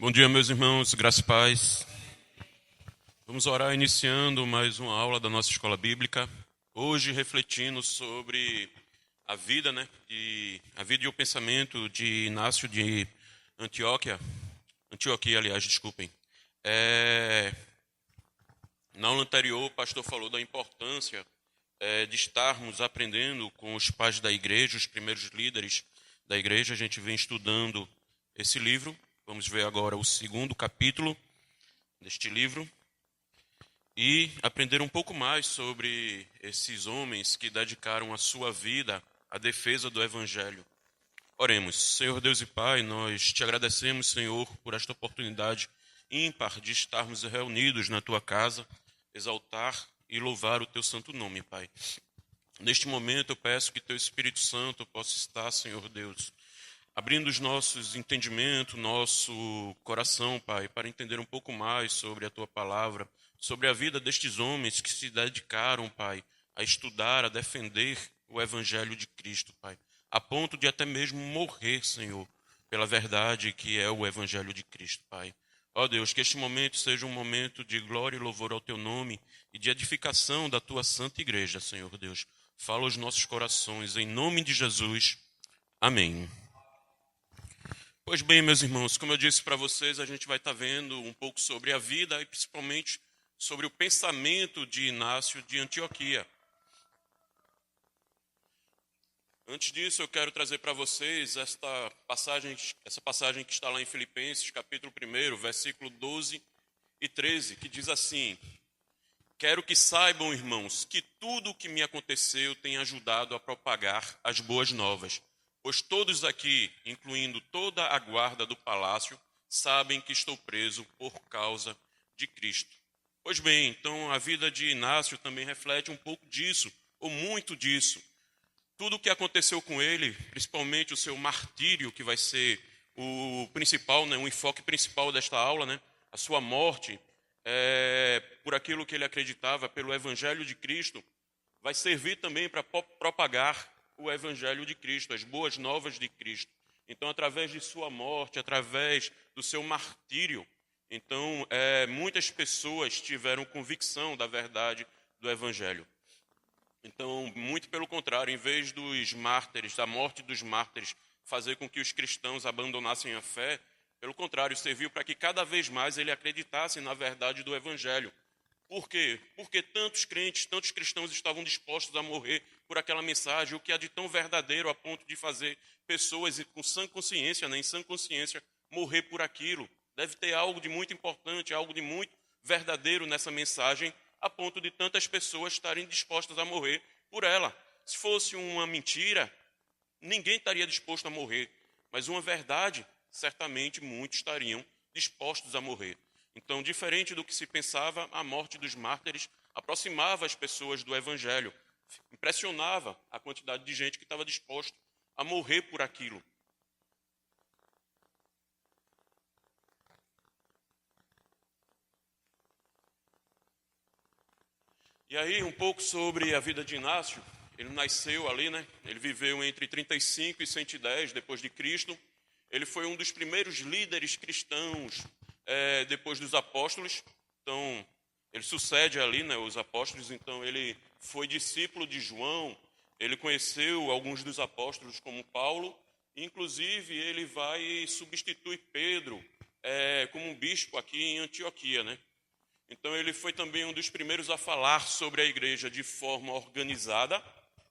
Bom dia, meus irmãos, graça e paz. Vamos orar iniciando mais uma aula da nossa escola bíblica. Hoje refletindo sobre a vida, a vida e o pensamento de Inácio de Antioquia, aliás, desculpem. Na aula anterior, o pastor falou da importância de estarmos aprendendo com os pais da igreja, os primeiros líderes da igreja. A gente vem estudando esse livro. Vamos ver agora o segundo capítulo deste livro e aprender um pouco mais sobre esses homens que dedicaram a sua vida à defesa do Evangelho. Oremos. Senhor Deus e Pai, nós te agradecemos, Senhor, por esta oportunidade ímpar de estarmos reunidos na Tua casa, exaltar e louvar o Teu santo nome, Pai. Neste momento eu peço que Teu Espírito Santo possa estar, Senhor Deus, abrindo os nossos entendimentos, nosso coração, Pai, para entender um pouco mais sobre a Tua palavra, sobre a vida destes homens que se dedicaram, Pai, a estudar, a defender o Evangelho de Cristo, Pai, a ponto de até mesmo morrer, Senhor, pela verdade que é o Evangelho de Cristo, Pai. Ó Deus, que este momento seja um momento de glória e louvor ao Teu nome e de edificação da Tua santa igreja, Senhor Deus. Fala aos nossos corações, em nome de Jesus. Amém. Pois bem, meus irmãos, como eu disse para vocês, a gente vai estar vendo um pouco sobre a vida e principalmente sobre o pensamento de Inácio de Antioquia. Antes disso, eu quero trazer para vocês essa passagem que está lá em Filipenses, capítulo 1, versículo 12 e 13, que diz assim: Quero que saibam, irmãos, que tudo o que me aconteceu tem ajudado a propagar as boas novas. Pois todos aqui, incluindo toda a guarda do palácio, sabem que estou preso por causa de Cristo. Pois bem, então a vida de Inácio também reflete um pouco disso, ou muito disso. Tudo o que aconteceu com ele, principalmente o seu martírio, que vai ser o principal, o enfoque principal desta aula, a sua morte, por aquilo que ele acreditava, pelo Evangelho de Cristo, vai servir também para propagar o Evangelho de Cristo, as boas novas de Cristo. Então, através de sua morte, através do seu martírio, então, muitas pessoas tiveram convicção da verdade do Evangelho. Então, muito pelo contrário, em vez dos mártires, da morte dos mártires, fazer com que os cristãos abandonassem a fé, pelo contrário, serviu para que cada vez mais ele acreditasse na verdade do Evangelho. Por quê? Porque tantos crentes, tantos cristãos estavam dispostos a morrer por aquela mensagem, o que há de tão verdadeiro a ponto de fazer pessoas com sã consciência, em sã consciência, morrer por aquilo. Deve ter algo de muito importante, algo de muito verdadeiro nessa mensagem, a ponto de tantas pessoas estarem dispostas a morrer por ela. Se fosse uma mentira, ninguém estaria disposto a morrer, mas uma verdade, certamente muitos estariam dispostos a morrer. Então, diferente do que se pensava, a morte dos mártires aproximava as pessoas do Evangelho, impressionava a quantidade de gente que estava disposta a morrer por aquilo. E aí, um pouco sobre a vida de Inácio. Ele nasceu ali, Ele viveu entre 35 e 110 depois de Cristo. Ele foi um dos primeiros líderes cristãos depois dos apóstolos. Então, ele sucede ali, os apóstolos. Então, ele foi discípulo de João. Ele conheceu alguns dos apóstolos, como Paulo. Inclusive, ele vai substituir Pedro como um bispo aqui em Antioquia, Então, ele foi também um dos primeiros a falar sobre a igreja de forma organizada,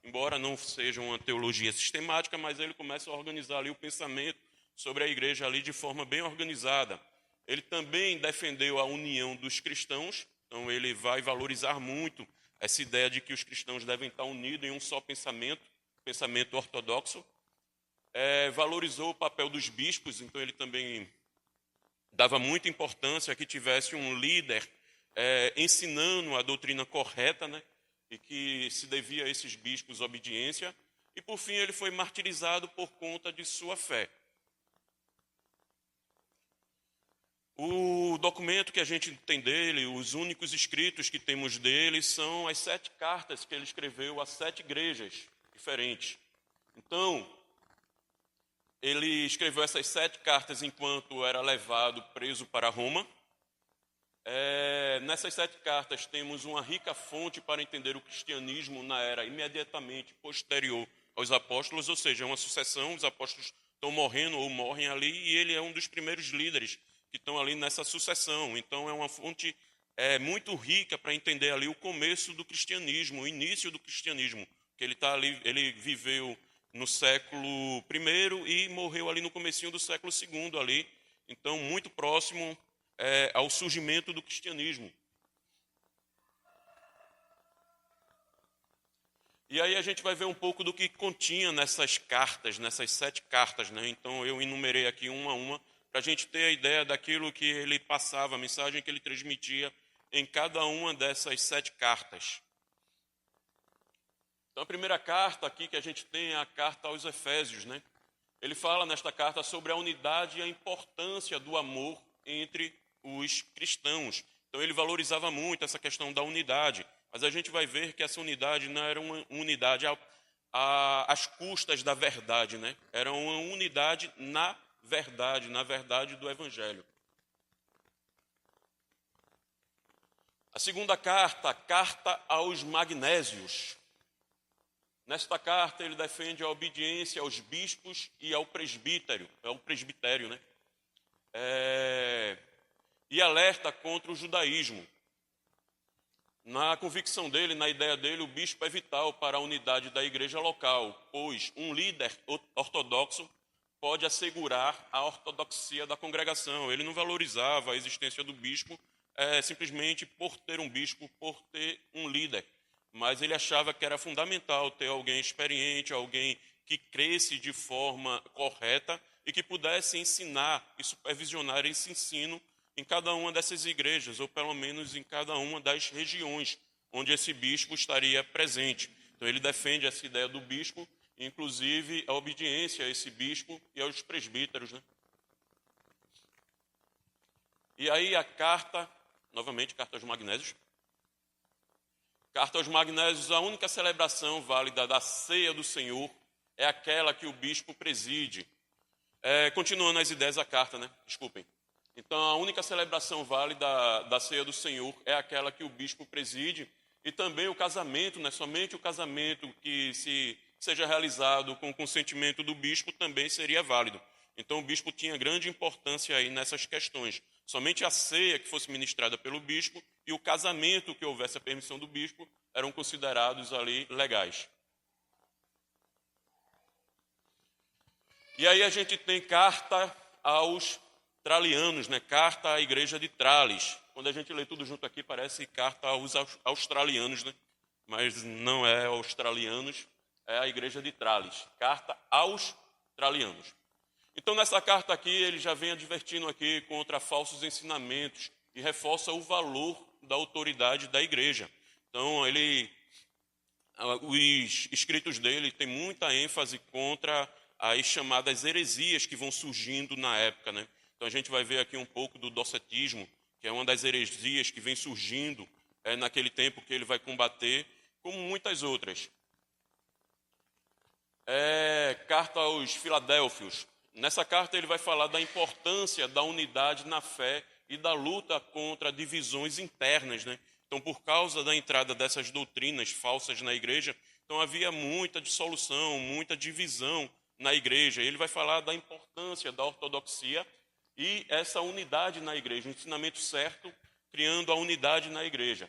embora não seja uma teologia sistemática, mas ele começa a organizar ali o pensamento sobre a igreja ali de forma bem organizada. Ele também defendeu a união dos cristãos, então ele vai valorizar muito essa ideia de que os cristãos devem estar unidos em um só pensamento ortodoxo. Valorizou o papel dos bispos, então ele também dava muita importância a que tivesse um líder ensinando a doutrina correta, e que se devia a esses bispos obediência. E, por fim, ele foi martirizado por conta de sua fé. O documento que a gente tem dele, os únicos escritos que temos dele, são as 7 cartas que ele escreveu a 7 igrejas diferentes. Então, Ele escreveu essas 7 cartas enquanto era levado preso para Roma. Nessas 7 cartas temos uma rica fonte para entender o cristianismo na era imediatamente posterior aos apóstolos, ou seja, é uma sucessão, os apóstolos estão morrendo ou morrem ali, e ele é um dos primeiros líderes que estão ali nessa sucessão. Então é uma fonte muito rica para entender ali o começo do cristianismo, o início do cristianismo, que ele está ali, ele viveu no século I e morreu ali no comecinho do século II ali, então muito próximo ao surgimento do cristianismo. E aí a gente vai ver um pouco do que continha nessas cartas, nessas 7 cartas, né? Então eu enumerei aqui uma a uma, para a gente ter a ideia daquilo que ele passava, a mensagem que ele transmitia em cada uma dessas 7 cartas. Então a primeira carta aqui que a gente tem é a carta aos Efésios, né? Ele fala nesta carta sobre a unidade e a importância do amor entre os cristãos. Então ele valorizava muito essa questão da unidade, mas a gente vai ver que essa unidade não era uma unidade às custas da verdade, né? Era uma unidade na verdade do Evangelho. A segunda carta, a carta aos Magnésios. Nesta carta ele defende a obediência aos bispos e ao presbitério, né? E alerta contra o judaísmo. Na convicção dele, na ideia dele, o bispo é vital para a unidade da igreja local, pois um líder ortodoxo pode assegurar a ortodoxia da congregação. Ele não valorizava a existência do bispo simplesmente por ter um bispo, por ter um líder, mas ele achava que era fundamental ter alguém experiente, alguém que cresce de forma correta e que pudesse ensinar e supervisionar esse ensino em cada uma dessas igrejas, ou pelo menos em cada uma das regiões onde esse bispo estaria presente. Então ele defende essa ideia do bispo, inclusive a obediência a esse bispo e aos presbíteros, né? E aí a carta, novamente, carta aos Magnésios. Carta aos Magnésios, a única celebração válida da ceia do Senhor é aquela que o bispo preside. Continuando as ideias da carta, né? Desculpem. Então, a única celebração válida da ceia do Senhor é aquela que o bispo preside, e também o casamento, né? Somente o casamento que seja realizado com o consentimento do bispo também seria válido. Então, o bispo tinha grande importância aí nessas questões. Somente a ceia que fosse ministrada pelo bispo e o casamento que houvesse a permissão do bispo eram considerados ali legais. E aí a gente tem carta aos tralianos, né? Carta à igreja de Trales. Quando a gente lê tudo junto aqui, parece carta aos australianos, né? Mas não é australianos, é a igreja de Trales. Carta aos tralianos. Então, nessa carta aqui, ele já vem advertindo aqui contra falsos ensinamentos e reforça o valor da autoridade da igreja. Então, os escritos dele têm muita ênfase contra as chamadas heresias que vão surgindo na época, né? Então, a gente vai ver aqui um pouco do docetismo, que é uma das heresias que vem surgindo naquele tempo que ele vai combater, como muitas outras. Carta aos Filadélfios. Nessa carta ele vai falar da importância da unidade na fé e da luta contra divisões internas, né? Então, por causa da entrada dessas doutrinas falsas na igreja, então havia muita dissolução, muita divisão na igreja. Ele vai falar da importância da ortodoxia e essa unidade na igreja, o ensinamento certo, criando a unidade na igreja.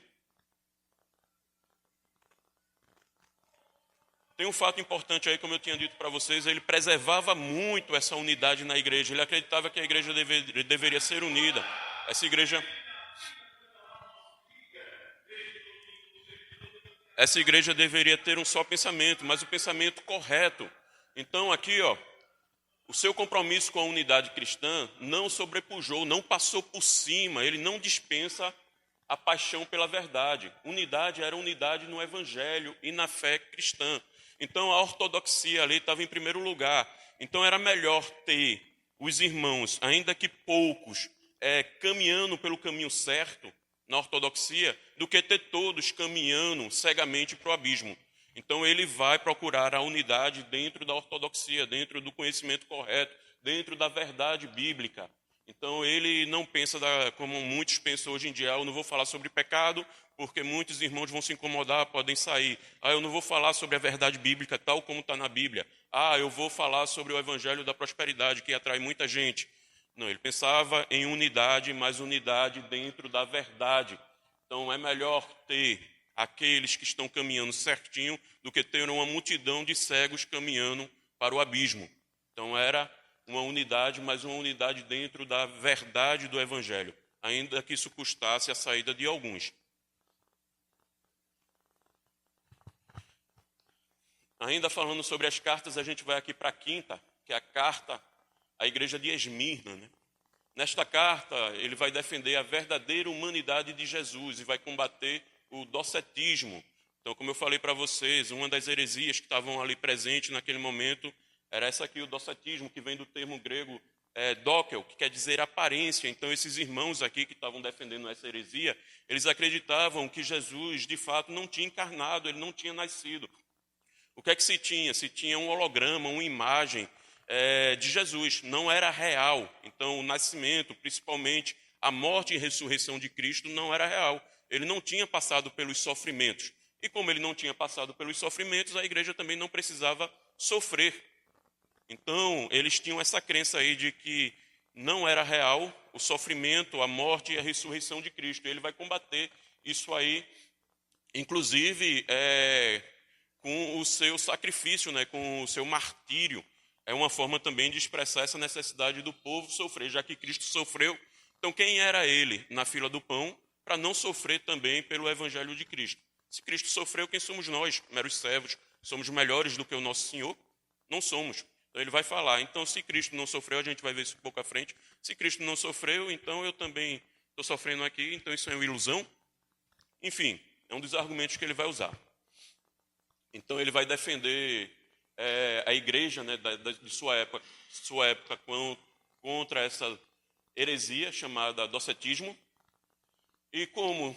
Tem um fato importante aí, como eu tinha dito para vocês, ele preservava muito essa unidade na igreja. Ele acreditava que a igreja deveria ser unida. Essa igreja deveria ter um só pensamento, mas o pensamento correto. Então aqui, o seu compromisso com a unidade cristã não sobrepujou, não passou por cima, ele não dispensa a paixão pela verdade. Unidade era unidade no evangelho e na fé cristã. Então, a ortodoxia ali estava em primeiro lugar. Então, era melhor ter os irmãos, ainda que poucos, caminhando pelo caminho certo, na ortodoxia, do que ter todos caminhando cegamente para o abismo. Então ele vai procurar a unidade dentro da ortodoxia, dentro do conhecimento correto, dentro da verdade bíblica. Então ele não pensa como muitos pensam hoje em dia: eu não vou falar sobre pecado, porque muitos irmãos vão se incomodar, podem sair. Eu não vou falar sobre a verdade bíblica tal como está na Bíblia. Eu vou falar sobre o evangelho da prosperidade, que atrai muita gente. Não, ele pensava em unidade, mas unidade dentro da verdade. Então é melhor ter aqueles que estão caminhando certinho do que ter uma multidão de cegos caminhando para o abismo. Então era uma unidade, mas uma unidade dentro da verdade do evangelho, ainda que isso custasse a saída de alguns. Ainda falando sobre as cartas, a gente vai aqui para a quinta, que é a carta à igreja de Esmirna, né? Nesta carta, ele vai defender a verdadeira humanidade de Jesus e vai combater o docetismo. Então, como eu falei para vocês, uma das heresias que estavam ali presentes naquele momento era essa aqui, o docetismo, que vem do termo grego dókel, que quer dizer aparência. Então, esses irmãos aqui que estavam defendendo essa heresia, eles acreditavam que Jesus, de fato, não tinha encarnado, ele não tinha nascido. O que é que se tinha? Se tinha um holograma, uma imagem de Jesus, não era real. Então, o nascimento, principalmente a morte e ressurreição de Cristo, não era real. Ele não tinha passado pelos sofrimentos. E como ele não tinha passado pelos sofrimentos, a igreja também não precisava sofrer. Então, eles tinham essa crença aí de que não era real o sofrimento, a morte e a ressurreição de Cristo. Ele vai combater isso aí, inclusive com o seu sacrifício, né, com o seu martírio. É uma forma também de expressar essa necessidade do povo sofrer, já que Cristo sofreu. Então, quem era ele na fila do pão para não sofrer também pelo evangelho de Cristo? Se Cristo sofreu, quem somos nós, meros servos? Somos melhores do que o nosso Senhor? Não somos. Então, ele vai falar. Então, se Cristo não sofreu, a gente vai ver isso um pouco à frente. Se Cristo não sofreu, então eu também estou sofrendo aqui, então isso é uma ilusão? Enfim, é um dos argumentos que ele vai usar. Então, ele vai defender a igreja, né, de sua época contra essa heresia chamada docetismo. E como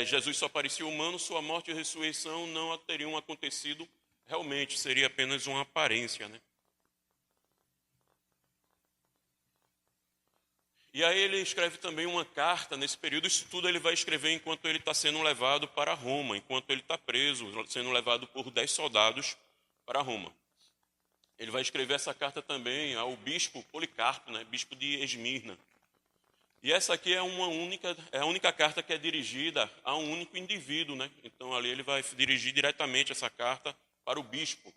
Jesus só parecia humano, sua morte e ressurreição não teriam acontecido realmente, seria apenas uma aparência, né? E aí ele escreve também uma carta nesse período. Isso tudo ele vai escrever enquanto ele está sendo levado para Roma, enquanto ele está preso, sendo levado por 10 soldados para Roma. Ele vai escrever essa carta também ao bispo Policarpo, né, bispo de Esmirna. E essa aqui é a única carta que é dirigida a um único indivíduo, né? Então ali ele vai dirigir diretamente essa carta para o bispo.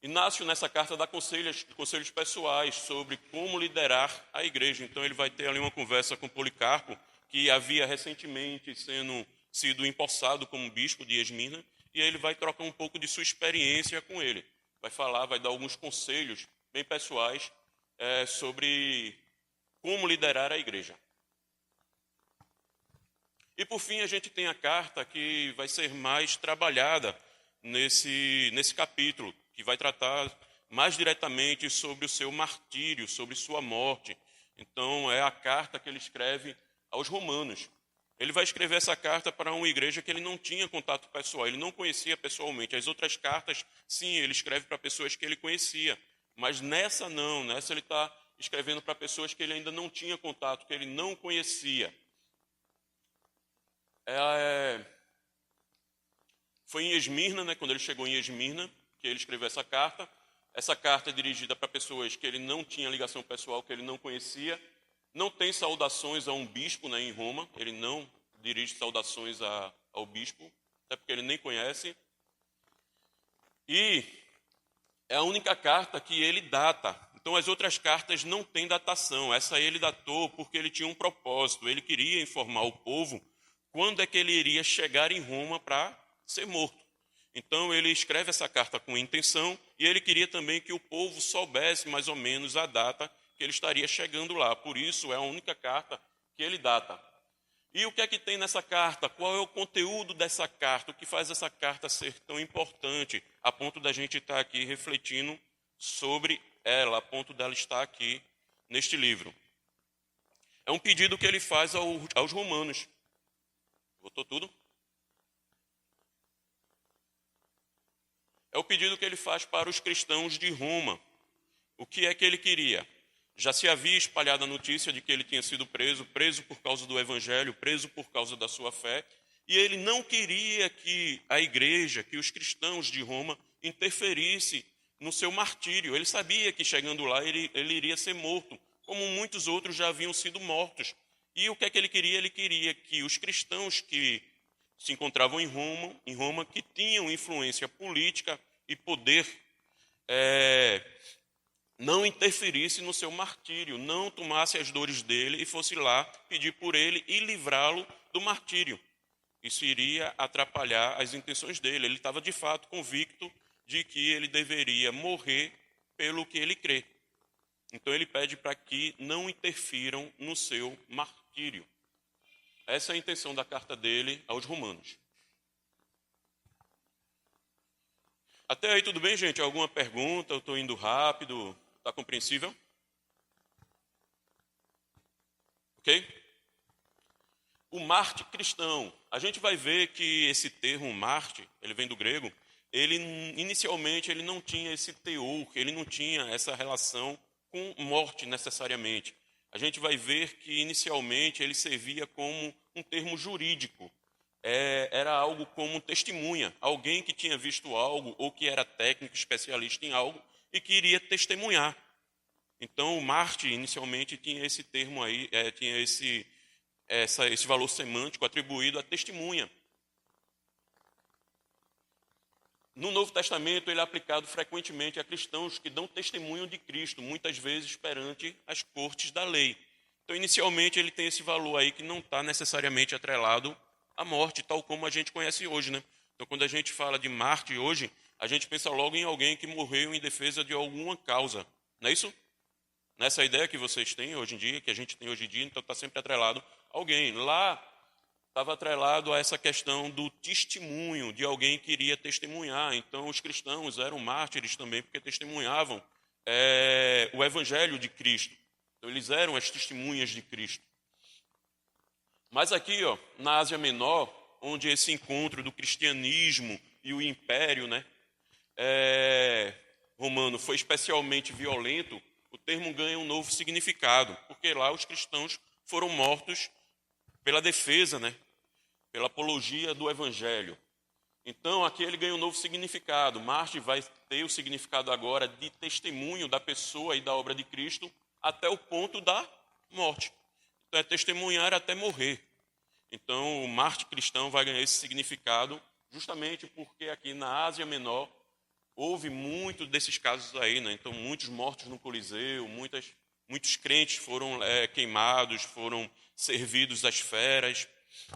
Inácio, nessa carta, dá conselhos pessoais sobre como liderar a igreja. Então, ele vai ter ali uma conversa com Policarpo, que havia recentemente sido empossado como bispo de Esmirna, e aí ele vai trocar um pouco de sua experiência com ele. Vai dar alguns conselhos bem pessoais sobre como liderar a igreja. E, por fim, a gente tem a carta que vai ser mais trabalhada nesse capítulo, que vai tratar mais diretamente sobre o seu martírio, sobre sua morte. Então, é a carta que ele escreve aos romanos. Ele vai escrever essa carta para uma igreja que ele não tinha contato pessoal, ele não conhecia pessoalmente. As outras cartas, sim, ele escreve para pessoas que ele conhecia. Mas nessa não, nessa ele está escrevendo para pessoas que ele ainda não tinha contato, que ele não conhecia. Foi em Esmirna, né, quando ele chegou em Esmirna, que ele escreveu essa carta. Essa carta é dirigida para pessoas que ele não tinha ligação pessoal, que ele não conhecia. Não tem saudações a um bispo, né, em Roma. Ele não dirige saudações ao bispo, até porque ele nem conhece. E é a única carta que ele data. Então, as outras cartas não têm datação. Essa ele datou porque ele tinha um propósito. Ele queria informar o povo quando é que ele iria chegar em Roma para ser morto. Então, ele escreve essa carta com intenção e ele queria também que o povo soubesse mais ou menos a data que ele estaria chegando lá. Por isso, é a única carta que ele data. E o que é que tem nessa carta? Qual é o conteúdo dessa carta? O que faz essa carta ser tão importante a ponto da gente estar aqui refletindo sobre ela, a ponto dela estar aqui neste livro? É um pedido que ele faz aos romanos. Botou tudo? É o pedido que ele faz para os cristãos de Roma. O que é que ele queria? Já se havia espalhado a notícia de que ele tinha sido preso por causa do evangelho, preso por causa da sua fé, e ele não queria que a igreja, que os cristãos de Roma interferisse no seu martírio. Ele sabia que chegando lá ele iria ser morto, como muitos outros já haviam sido mortos. E o que é que ele queria? Ele queria que os cristãos que se encontravam em Roma, que tinham influência política e poder, não interferisse no seu martírio, não tomasse as dores dele e fosse lá pedir por ele e livrá-lo do martírio. Isso iria atrapalhar as intenções dele. Ele estava de fato convicto de que ele deveria morrer pelo que ele crê. Então ele pede para que não interfiram no seu martírio. Essa é a intenção da carta dele aos romanos. Até aí tudo bem, gente? Alguma pergunta? Eu estou indo rápido. Está compreensível? Ok? O Marte cristão. A gente vai ver que esse termo Marte, ele vem do grego, ele inicialmente ele não tinha esse teor, ele não tinha essa relação com morte necessariamente. A gente vai ver que inicialmente ele servia como um termo jurídico. Era algo como testemunha, alguém que tinha visto algo ou que era técnico, especialista em algo e que iria testemunhar. Então, o Marte inicialmente tinha esse termo aí, tinha esse valor semântico atribuído à testemunha. No Novo Testamento, ele é aplicado frequentemente a cristãos que dão testemunho de Cristo, muitas vezes perante as cortes da lei. Então, inicialmente, ele tem esse valor aí que não está necessariamente atrelado à morte, tal como a gente conhece hoje, né? Então, quando a gente fala de Marte hoje, a gente pensa logo em alguém que morreu em defesa de alguma causa, não é isso? Nessa ideia que vocês têm hoje em dia, que a gente tem hoje em dia, então está sempre atrelado a alguém. Lá estava atrelado a essa questão do testemunho, de alguém que iria testemunhar. Então os cristãos eram mártires também, porque testemunhavam o evangelho de Cristo. Então eles eram as testemunhas de Cristo. Mas aqui, ó, na Ásia Menor, onde esse encontro do cristianismo e o império, né, romano foi especialmente violento, o termo ganha um novo significado, porque lá os cristãos foram mortos pela defesa, né, pela apologia do evangelho. Então, aqui ele ganha um novo significado. Marte vai ter o significado agora de testemunho da pessoa e da obra de Cristo até o ponto da morte. Então, é testemunhar até morrer. Então, o Marte cristão vai ganhar esse significado justamente porque aqui na Ásia Menor houve muitos desses casos aí, né? Então, muitos mortos no Coliseu, muitos crentes foram queimados, foram servidos às feras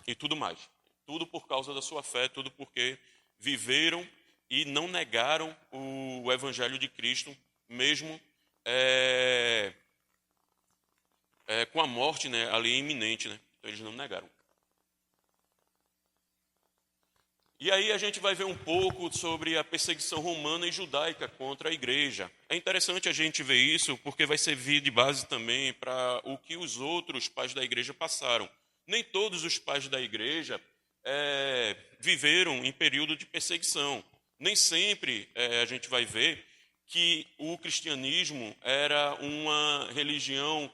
e tudo mais. Tudo por causa da sua fé, tudo porque viveram e não negaram o evangelho de Cristo, mesmo com a morte, né, ali iminente, né? Então, eles não negaram. E aí a gente vai ver um pouco sobre a perseguição romana e judaica contra a igreja. É interessante a gente ver isso porque vai servir de base também para o que os outros pais da igreja passaram. Nem todos os pais da igreja viveram em período de perseguição. Nem sempre a gente vai ver que o cristianismo era uma religião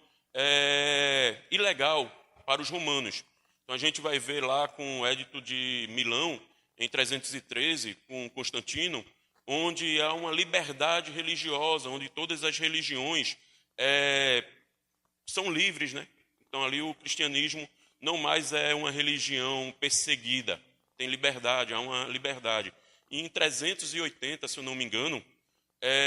ilegal para os romanos. Então a gente vai ver lá com o Edito de Milão, em 313, com Constantino, onde há uma liberdade religiosa, onde todas as religiões são livres, né? Então ali o cristianismo não mais é uma religião perseguida, tem liberdade, há uma liberdade. E em 380, se eu não me engano,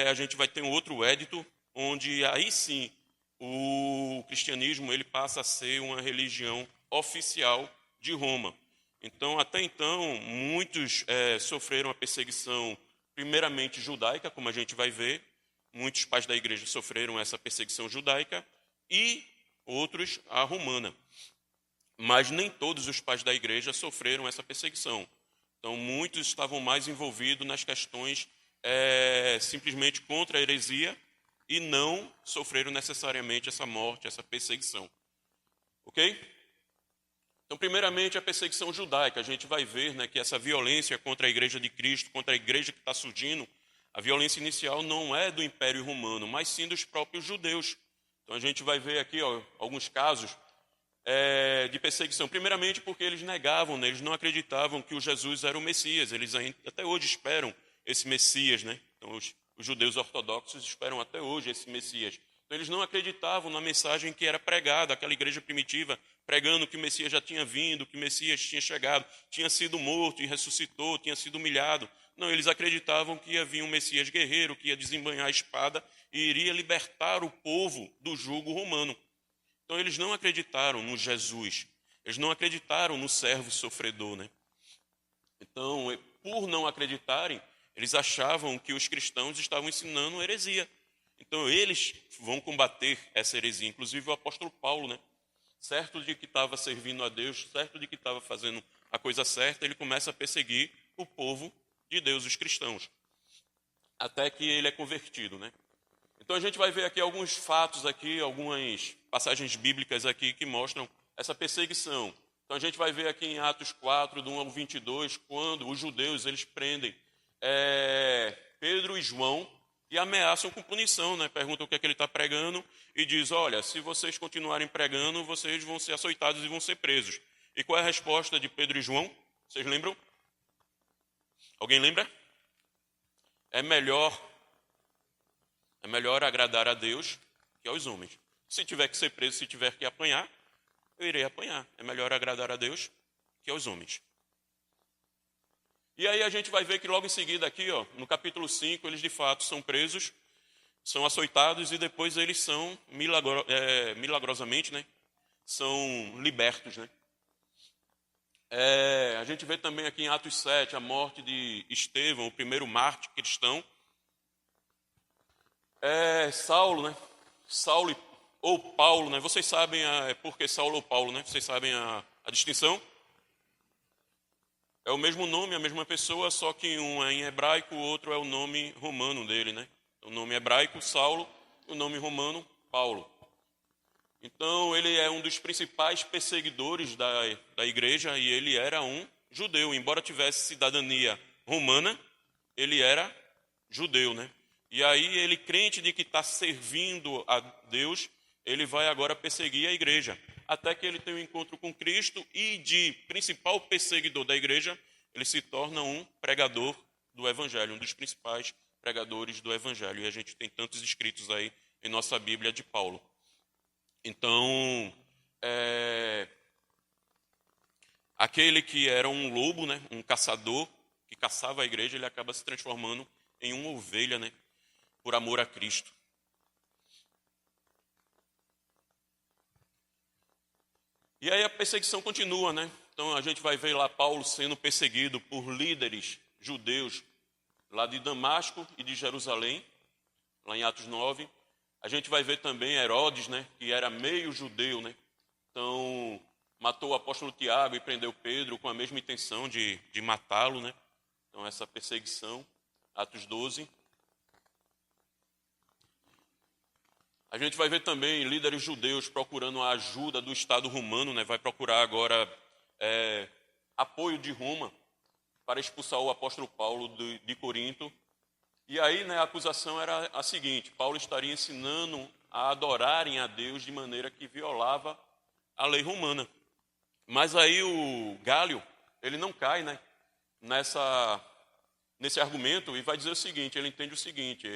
a gente vai ter um outro édito, onde aí sim o cristianismo ele passa a ser uma religião oficial de Roma. Então, até então, muitos sofreram a perseguição, primeiramente judaica, como a gente vai ver. Muitos pais da igreja sofreram essa perseguição judaica e outros a romana. Mas nem todos os pais da igreja sofreram essa perseguição. Então, muitos estavam mais envolvidos nas questões simplesmente contra a heresia e não sofreram necessariamente essa morte, essa perseguição. Ok? Então, primeiramente, a perseguição judaica. A gente vai ver, né, que essa violência contra a igreja de Cristo, contra a igreja que está surgindo, a violência inicial não é do Império Romano, mas sim dos próprios judeus. Então, a gente vai ver aqui alguns casos de perseguição. Primeiramente, porque eles negavam, né, eles não acreditavam que o Jesus era o Messias. Eles ainda, até hoje esperam esse Messias, né? Então, os judeus ortodoxos esperam até hoje esse Messias. Então, eles não acreditavam na mensagem que era pregada, aquela igreja primitiva, pregando que o Messias já tinha vindo, que o Messias tinha chegado, tinha sido morto e ressuscitou, tinha sido humilhado. Não, eles acreditavam que ia vir um Messias guerreiro, que ia desembanhar a espada e iria libertar o povo do jugo romano. Então, eles não acreditaram no Jesus, eles não acreditaram no servo sofredor, né? Então, por não acreditarem, eles achavam que os cristãos estavam ensinando heresia. Então, eles vão combater essa heresia, inclusive o apóstolo Paulo, né? Certo de que estava servindo a Deus, certo de que estava fazendo a coisa certa, ele começa a perseguir o povo de Deus, os cristãos, até que ele é convertido, né? Então a gente vai ver aqui alguns fatos aqui, algumas passagens bíblicas aqui que mostram essa perseguição. Então a gente vai ver aqui em Atos 4, do 1 ao 22, quando os judeus eles prendem Pedro e João e ameaçam com punição, né? Perguntam o que é que ele está pregando e diz, olha, se vocês continuarem pregando, vocês vão ser açoitados e vão ser presos. E qual é a resposta de Pedro e João? Vocês lembram? Alguém lembra? É melhor agradar a Deus que aos homens. Se tiver que ser preso, se tiver que apanhar, eu irei apanhar. É melhor agradar a Deus que aos homens. E aí a gente vai ver que logo em seguida aqui, no capítulo 5, eles de fato são presos, são açoitados e depois eles são, milagrosamente, né, são libertos, né. A gente vê também aqui em Atos 7 a morte de Estevão, o primeiro mártir cristão. Saulo, né? Saulo ou Paulo, né? Vocês sabem por que Saulo ou Paulo, né? Vocês sabem a distinção? É o mesmo nome, a mesma pessoa, só que um é em hebraico, o outro é o nome romano dele, né? O nome hebraico, Saulo, e o nome romano, Paulo. Então, ele é um dos principais perseguidores da igreja e ele era um judeu. Embora tivesse cidadania romana, ele era judeu, né? E aí ele, crente de que está servindo a Deus, ele vai agora perseguir a igreja. Até que ele tem um encontro com Cristo e de principal perseguidor da igreja, ele se torna um pregador do Evangelho, um dos principais pregadores do Evangelho. E a gente tem tantos escritos aí em nossa Bíblia de Paulo. Então, aquele que era um lobo, né, um caçador, que caçava a igreja, ele acaba se transformando em uma ovelha, né, por amor a Cristo. E aí a perseguição continua, né? Então a gente vai ver lá Paulo sendo perseguido por líderes judeus lá de Damasco e de Jerusalém, lá em Atos 9. A gente vai ver também Herodes, né, que era meio judeu, né? Então matou o apóstolo Tiago e prendeu Pedro com a mesma intenção de matá-lo, né? Então essa perseguição, Atos 12. A gente vai ver também líderes judeus procurando a ajuda do Estado romano, né? Vai procurar agora apoio de Roma para expulsar o apóstolo Paulo de Corinto. E aí, né, a acusação era a seguinte: Paulo estaria ensinando a adorarem a Deus de maneira que violava a lei romana. Mas aí o Gálio, ele não cai, né, nesse argumento e vai dizer o seguinte, ele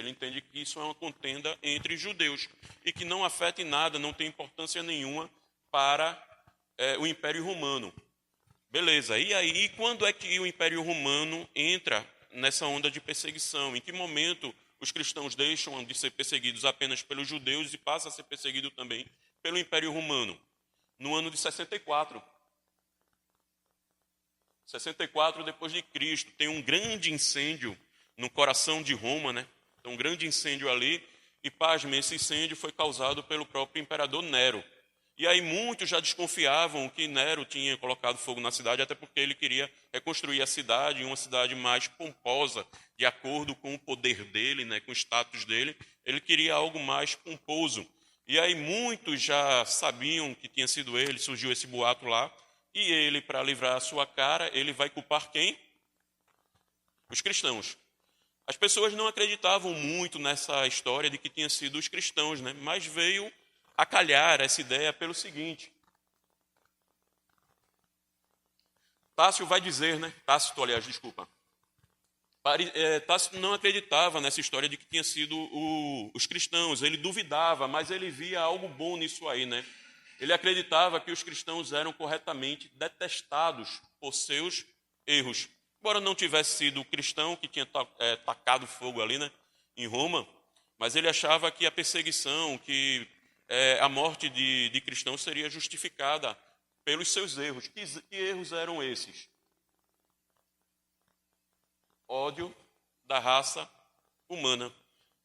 entende que isso é uma contenda entre judeus e que não afeta em nada, não tem importância nenhuma para o Império Romano. Beleza, e aí quando é que o Império Romano entra nessa onda de perseguição? Em que momento os cristãos deixam de ser perseguidos apenas pelos judeus e passam a ser perseguidos também pelo Império Romano? No ano de 64. 64 depois de Cristo, tem um grande incêndio no coração de Roma, né? Tem um grande incêndio ali, e pasme, esse incêndio foi causado pelo próprio imperador Nero. E aí muitos já desconfiavam que Nero tinha colocado fogo na cidade, até porque ele queria reconstruir a cidade, uma cidade mais pomposa, de acordo com o poder dele, né, com o status dele. Ele queria algo mais pomposo. E aí muitos já sabiam que tinha sido ele, surgiu esse boato lá, E ele, para livrar a sua cara, ele vai culpar quem? Os cristãos. As pessoas não acreditavam muito nessa história de que tinha sido os cristãos, né? Mas veio a calhar essa ideia pelo seguinte. Tácito vai dizer, né? Tácito, aliás, desculpa. Tácito não acreditava nessa história de que tinha sido os cristãos. Ele duvidava, mas ele via algo bom nisso aí, né? Ele acreditava que os cristãos eram corretamente detestados por seus erros. Embora não tivesse sido o cristão que tinha tacado fogo ali, né, em Roma, mas ele achava que a perseguição, que a morte de cristãos seria justificada pelos seus erros. Que erros eram esses? Ódio da raça humana.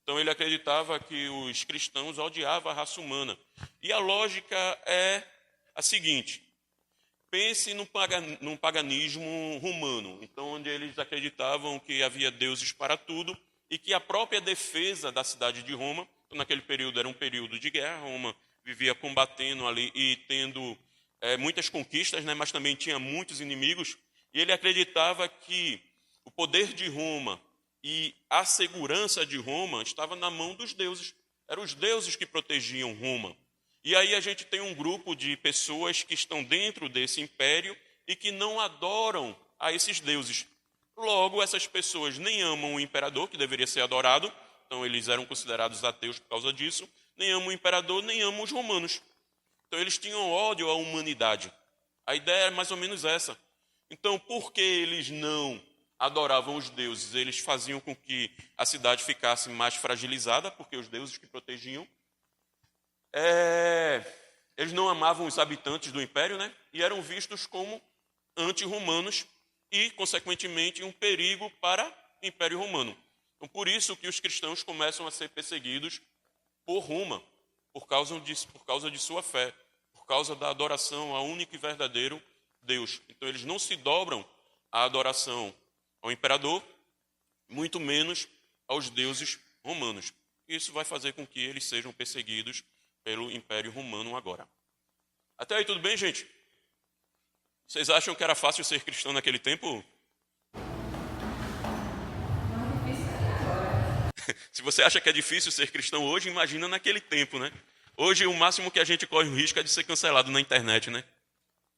Então ele acreditava que os cristãos odiavam a raça humana. E a lógica é a seguinte: pense num paganismo romano, então onde eles acreditavam que havia deuses para tudo e que a própria defesa da cidade de Roma, naquele período era um período de guerra, Roma vivia combatendo ali e tendo muitas conquistas, né, mas também tinha muitos inimigos, e ele acreditava que o poder de Roma e a segurança de Roma estava na mão dos deuses. Eram os deuses que protegiam Roma. E aí a gente tem um grupo de pessoas que estão dentro desse império e que não adoram a esses deuses. Logo, essas pessoas nem amam o imperador, que deveria ser adorado, então eles eram considerados ateus por causa disso, nem amam o imperador, nem amam os romanos. Então eles tinham ódio à humanidade. A ideia é mais ou menos essa. Então, por que eles não adoravam os deuses? Eles faziam com que a cidade ficasse mais fragilizada, porque os deuses que protegiam. Eles não amavam os habitantes do império, né? E eram vistos como anti-romanos e, consequentemente, um perigo para o Império Romano. Então, por isso que os cristãos começam a ser perseguidos por Roma, por causa de sua fé, por causa da adoração ao único e verdadeiro Deus. Então, eles não se dobram à adoração ao imperador, muito menos aos deuses romanos. Isso vai fazer com que eles sejam perseguidos pelo Império Romano agora. Até aí tudo bem, gente? Vocês acham que era fácil ser cristão naquele tempo? Se você acha que é difícil ser cristão hoje, imagina naquele tempo, né? Hoje o máximo que a gente corre o risco é de ser cancelado na internet, né?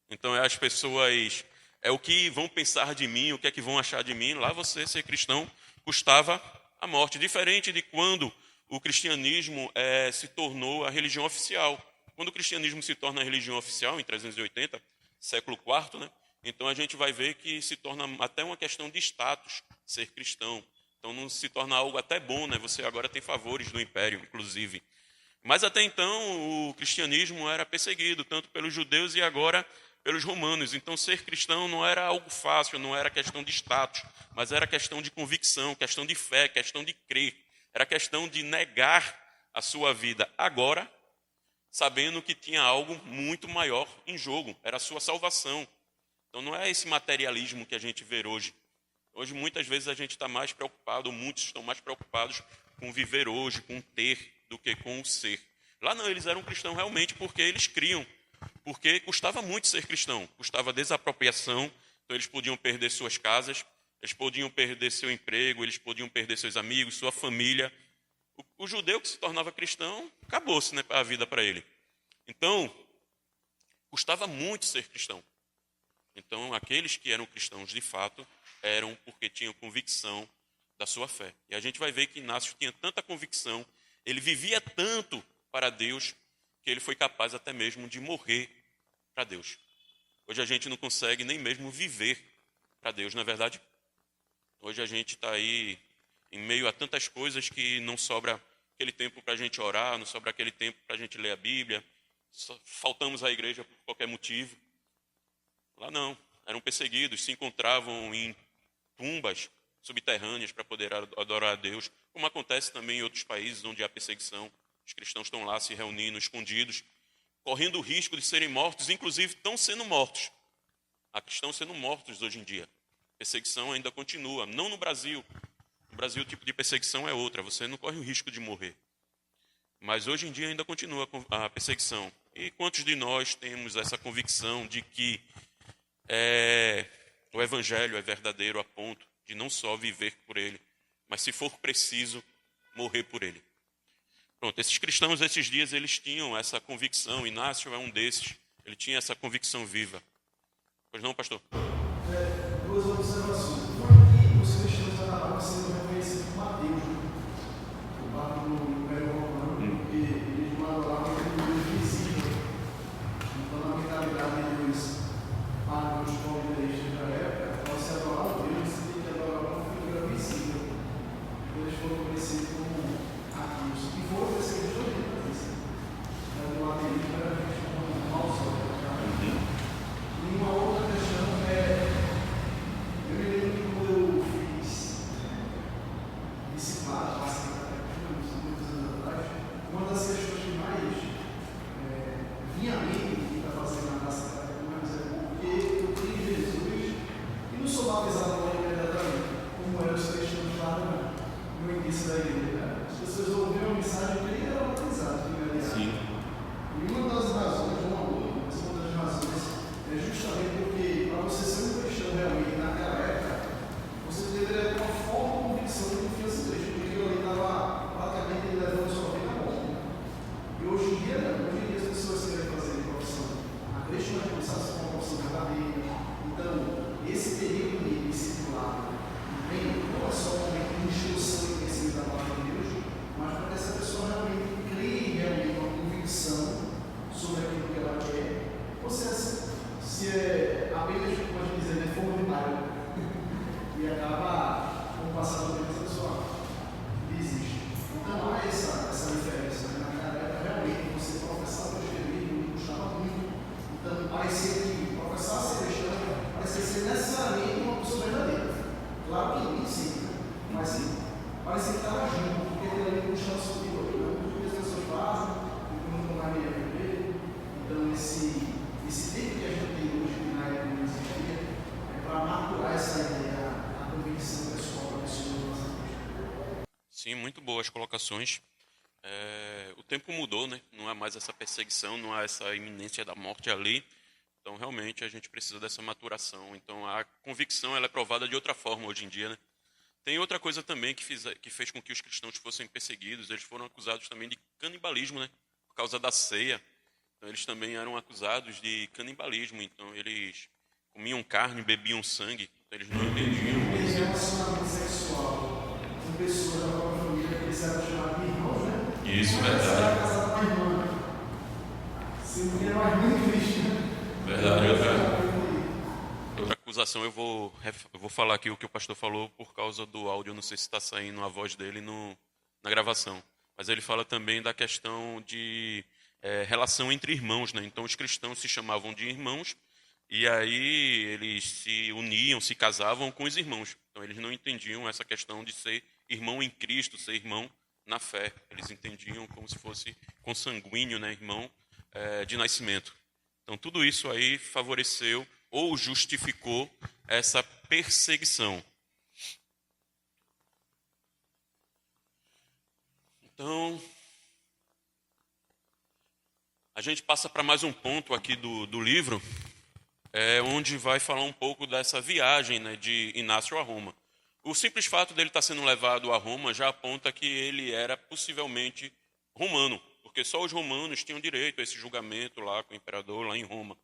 Então as pessoas, o que vão pensar de mim, o que é que vão achar de mim. Lá você ser cristão custava a morte. Diferente de quando o cristianismo se tornou a religião oficial. Quando o cristianismo se torna a religião oficial, em 380, século IV, né? Então a gente vai ver que se torna até uma questão de status ser cristão. Então não se torna algo até bom, né? Você agora tem favores do império, inclusive. Mas até então o cristianismo era perseguido, tanto pelos judeus e agora pelos romanos. Então ser cristão não era algo fácil, não era questão de status, mas era questão de convicção, questão de fé, questão de crer. Era questão de negar a sua vida agora, sabendo que tinha algo muito maior em jogo, era a sua salvação. Então não é esse materialismo que a gente vê hoje. Hoje muitas vezes a gente está mais preocupado, muitos estão mais preocupados com viver hoje, com ter, do que com o ser. Lá não, eles eram cristãos realmente porque eles criam, porque custava muito ser cristão, custava desapropriação, então eles podiam perder suas casas, eles podiam perder seu emprego, eles podiam perder seus amigos, sua família. O judeu que se tornava cristão, acabou-se, né, a vida para ele. Então, custava muito ser cristão. Então, aqueles que eram cristãos de fato, eram porque tinham convicção da sua fé. E a gente vai ver que Inácio tinha tanta convicção, ele vivia tanto para Deus, que ele foi capaz até mesmo de morrer para Deus. Hoje a gente não consegue nem mesmo viver para Deus, não é verdade? Hoje a gente está aí em meio a tantas coisas que não sobra aquele tempo para a gente orar, não sobra aquele tempo para a gente ler a Bíblia, faltamos à igreja por qualquer motivo. Lá não, eram perseguidos, se encontravam em tumbas subterrâneas para poder adorar a Deus, como acontece também em outros países onde há perseguição. Os cristãos estão lá se reunindo, escondidos, correndo o risco de serem mortos, inclusive estão sendo mortos. Há cristãos sendo mortos hoje em dia. A perseguição ainda continua, não no Brasil. No Brasil o tipo de perseguição é outra, você não corre o risco de morrer. Mas hoje em dia ainda continua a perseguição. E quantos de nós temos essa convicção de que o evangelho é verdadeiro a ponto de não só viver por ele, mas se for preciso, morrer por ele. Pronto, esses cristãos, esses dias, eles tinham essa convicção. Inácio é um desses. Ele tinha essa convicção viva. Pois não, pastor? Duas observações. Uma aqui, os cristãos acabaram sendo reconhecidos como ateus, lá no Império Romano, porque eles não adoravam o Deus visível. Então, na mentalidade dos pagãos politeístas da época, para se adorar a Deus, você tem que adorar uma figura visível. Então, eles foram conhecidos como ateus. E foram perseguidos também, por isso. Mas o ateísmo era visto como um mau sol. E uma outra questão é, eu me lembro que quando eu fiz discipulado, muitos anos atrás, uma das questões que mais vinha a mim para fazer na classe de catecumenos é porque eu criei Jesus e não sou batizado logo imediatamente, como eram os cristãos lá no início da igreja. As pessoas ouviram a mensagem e creem eram batizados de imediato. E uma das razões, mas uma das razões é justamente porque, para você ser um cristão realmente naquela época, você deveria ter uma forte convicção de confiança em Cristo, porque ele estava praticamente levando sua vida à morte. E hoje em dia, não. Hoje em dia as pessoas querem fazer profissão a Cristo, mas começar a ser uma profissão verdadeira. Então, esse período de discipulado não é só um momento de instrução e conhecimento da palavra de Deus, mas para que essa pessoa realmente crie realmente uma convicção sobre aquilo que ela quer, se é apenas, pode dizer, de forma de bairro, e acaba, com o passar do tempo, a pessoa desiste. Então, há essa diferença. Naquela época, realmente, você professava o cristianismo, custava muito. Então, parecia que professar ser cristão parecia ser necessariamente uma pessoa verdadeira. Claro que nem sempre, mas sim, parecia que estava junto, porque aquilo ali custava sua vida. Tudo que as pessoas fazem, e nunca mais ia aprender. Então, esse tempo que a gente tem hoje, que na época não existia, é para maturar essa ideia, a convicção pessoal da pessoa da nossa Cristo. Sim, muito boas colocações. O tempo mudou, né? Não há mais essa perseguição, não há essa iminência da morte ali. Então, realmente, a gente precisa dessa maturação. Então, a convicção ela é provada de outra forma hoje em dia, né? Tem outra coisa também que fez com que os cristãos fossem perseguidos. Eles foram acusados também de canibalismo, né? Por causa da ceia. Então, eles também eram acusados de canibalismo. Então, eles comiam carne, bebiam sangue. Então, eles não entendiam. Tem relacionamento sexual com pessoas da própria família que eles eram chamados de irmãos, né? Isso, Você era verdade. casado com a irmã. Se não tinha mais muito Cristo, né? Verdade. Outra acusação, eu vou falar aqui o que o pastor falou por causa do áudio. Eu não sei se está saindo a voz dele na gravação. Mas ele fala também da questão de relação entre irmãos, né? Então, os cristãos se chamavam de irmãos e aí eles se uniam, se casavam com os irmãos. Então, eles não entendiam essa questão de ser irmão em Cristo, ser irmão na fé. Eles entendiam como se fosse consanguíneo, né? Irmão de nascimento. Então, tudo isso aí favoreceu ou justificou essa perseguição. Então, a gente passa para mais um ponto aqui do livro, onde vai falar um pouco dessa viagem, né, de Inácio a Roma. O simples fato dele estar sendo levado a Roma já aponta que ele era possivelmente romano, porque só os romanos tinham direito a esse julgamento lá com o imperador lá em Roma.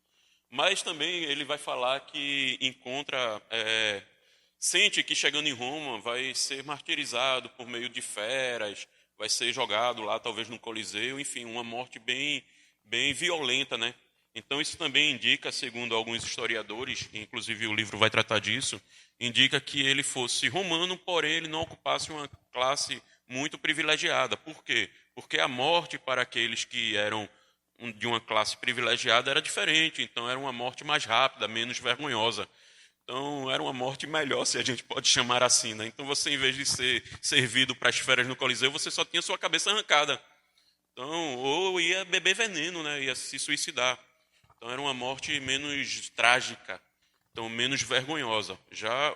Mas também ele vai falar que sente que chegando em Roma vai ser martirizado por meio de feras, vai ser jogado lá talvez no Coliseu, enfim, uma morte bem, bem violenta, né? Então isso também indica, segundo alguns historiadores, inclusive o livro vai tratar disso, indica que ele fosse romano, porém ele não ocupasse uma classe muito privilegiada. Por quê? Porque a morte para aqueles que eram de uma classe privilegiada era diferente, então era uma morte mais rápida, menos vergonhosa. Então era uma morte melhor, se a gente pode chamar assim, né? Então você, em vez de ser servido para as feras no Coliseu, você só tinha sua cabeça arrancada. Então, ou ia beber veneno, né? Ia se suicidar. Então era uma morte menos trágica, então menos vergonhosa. Já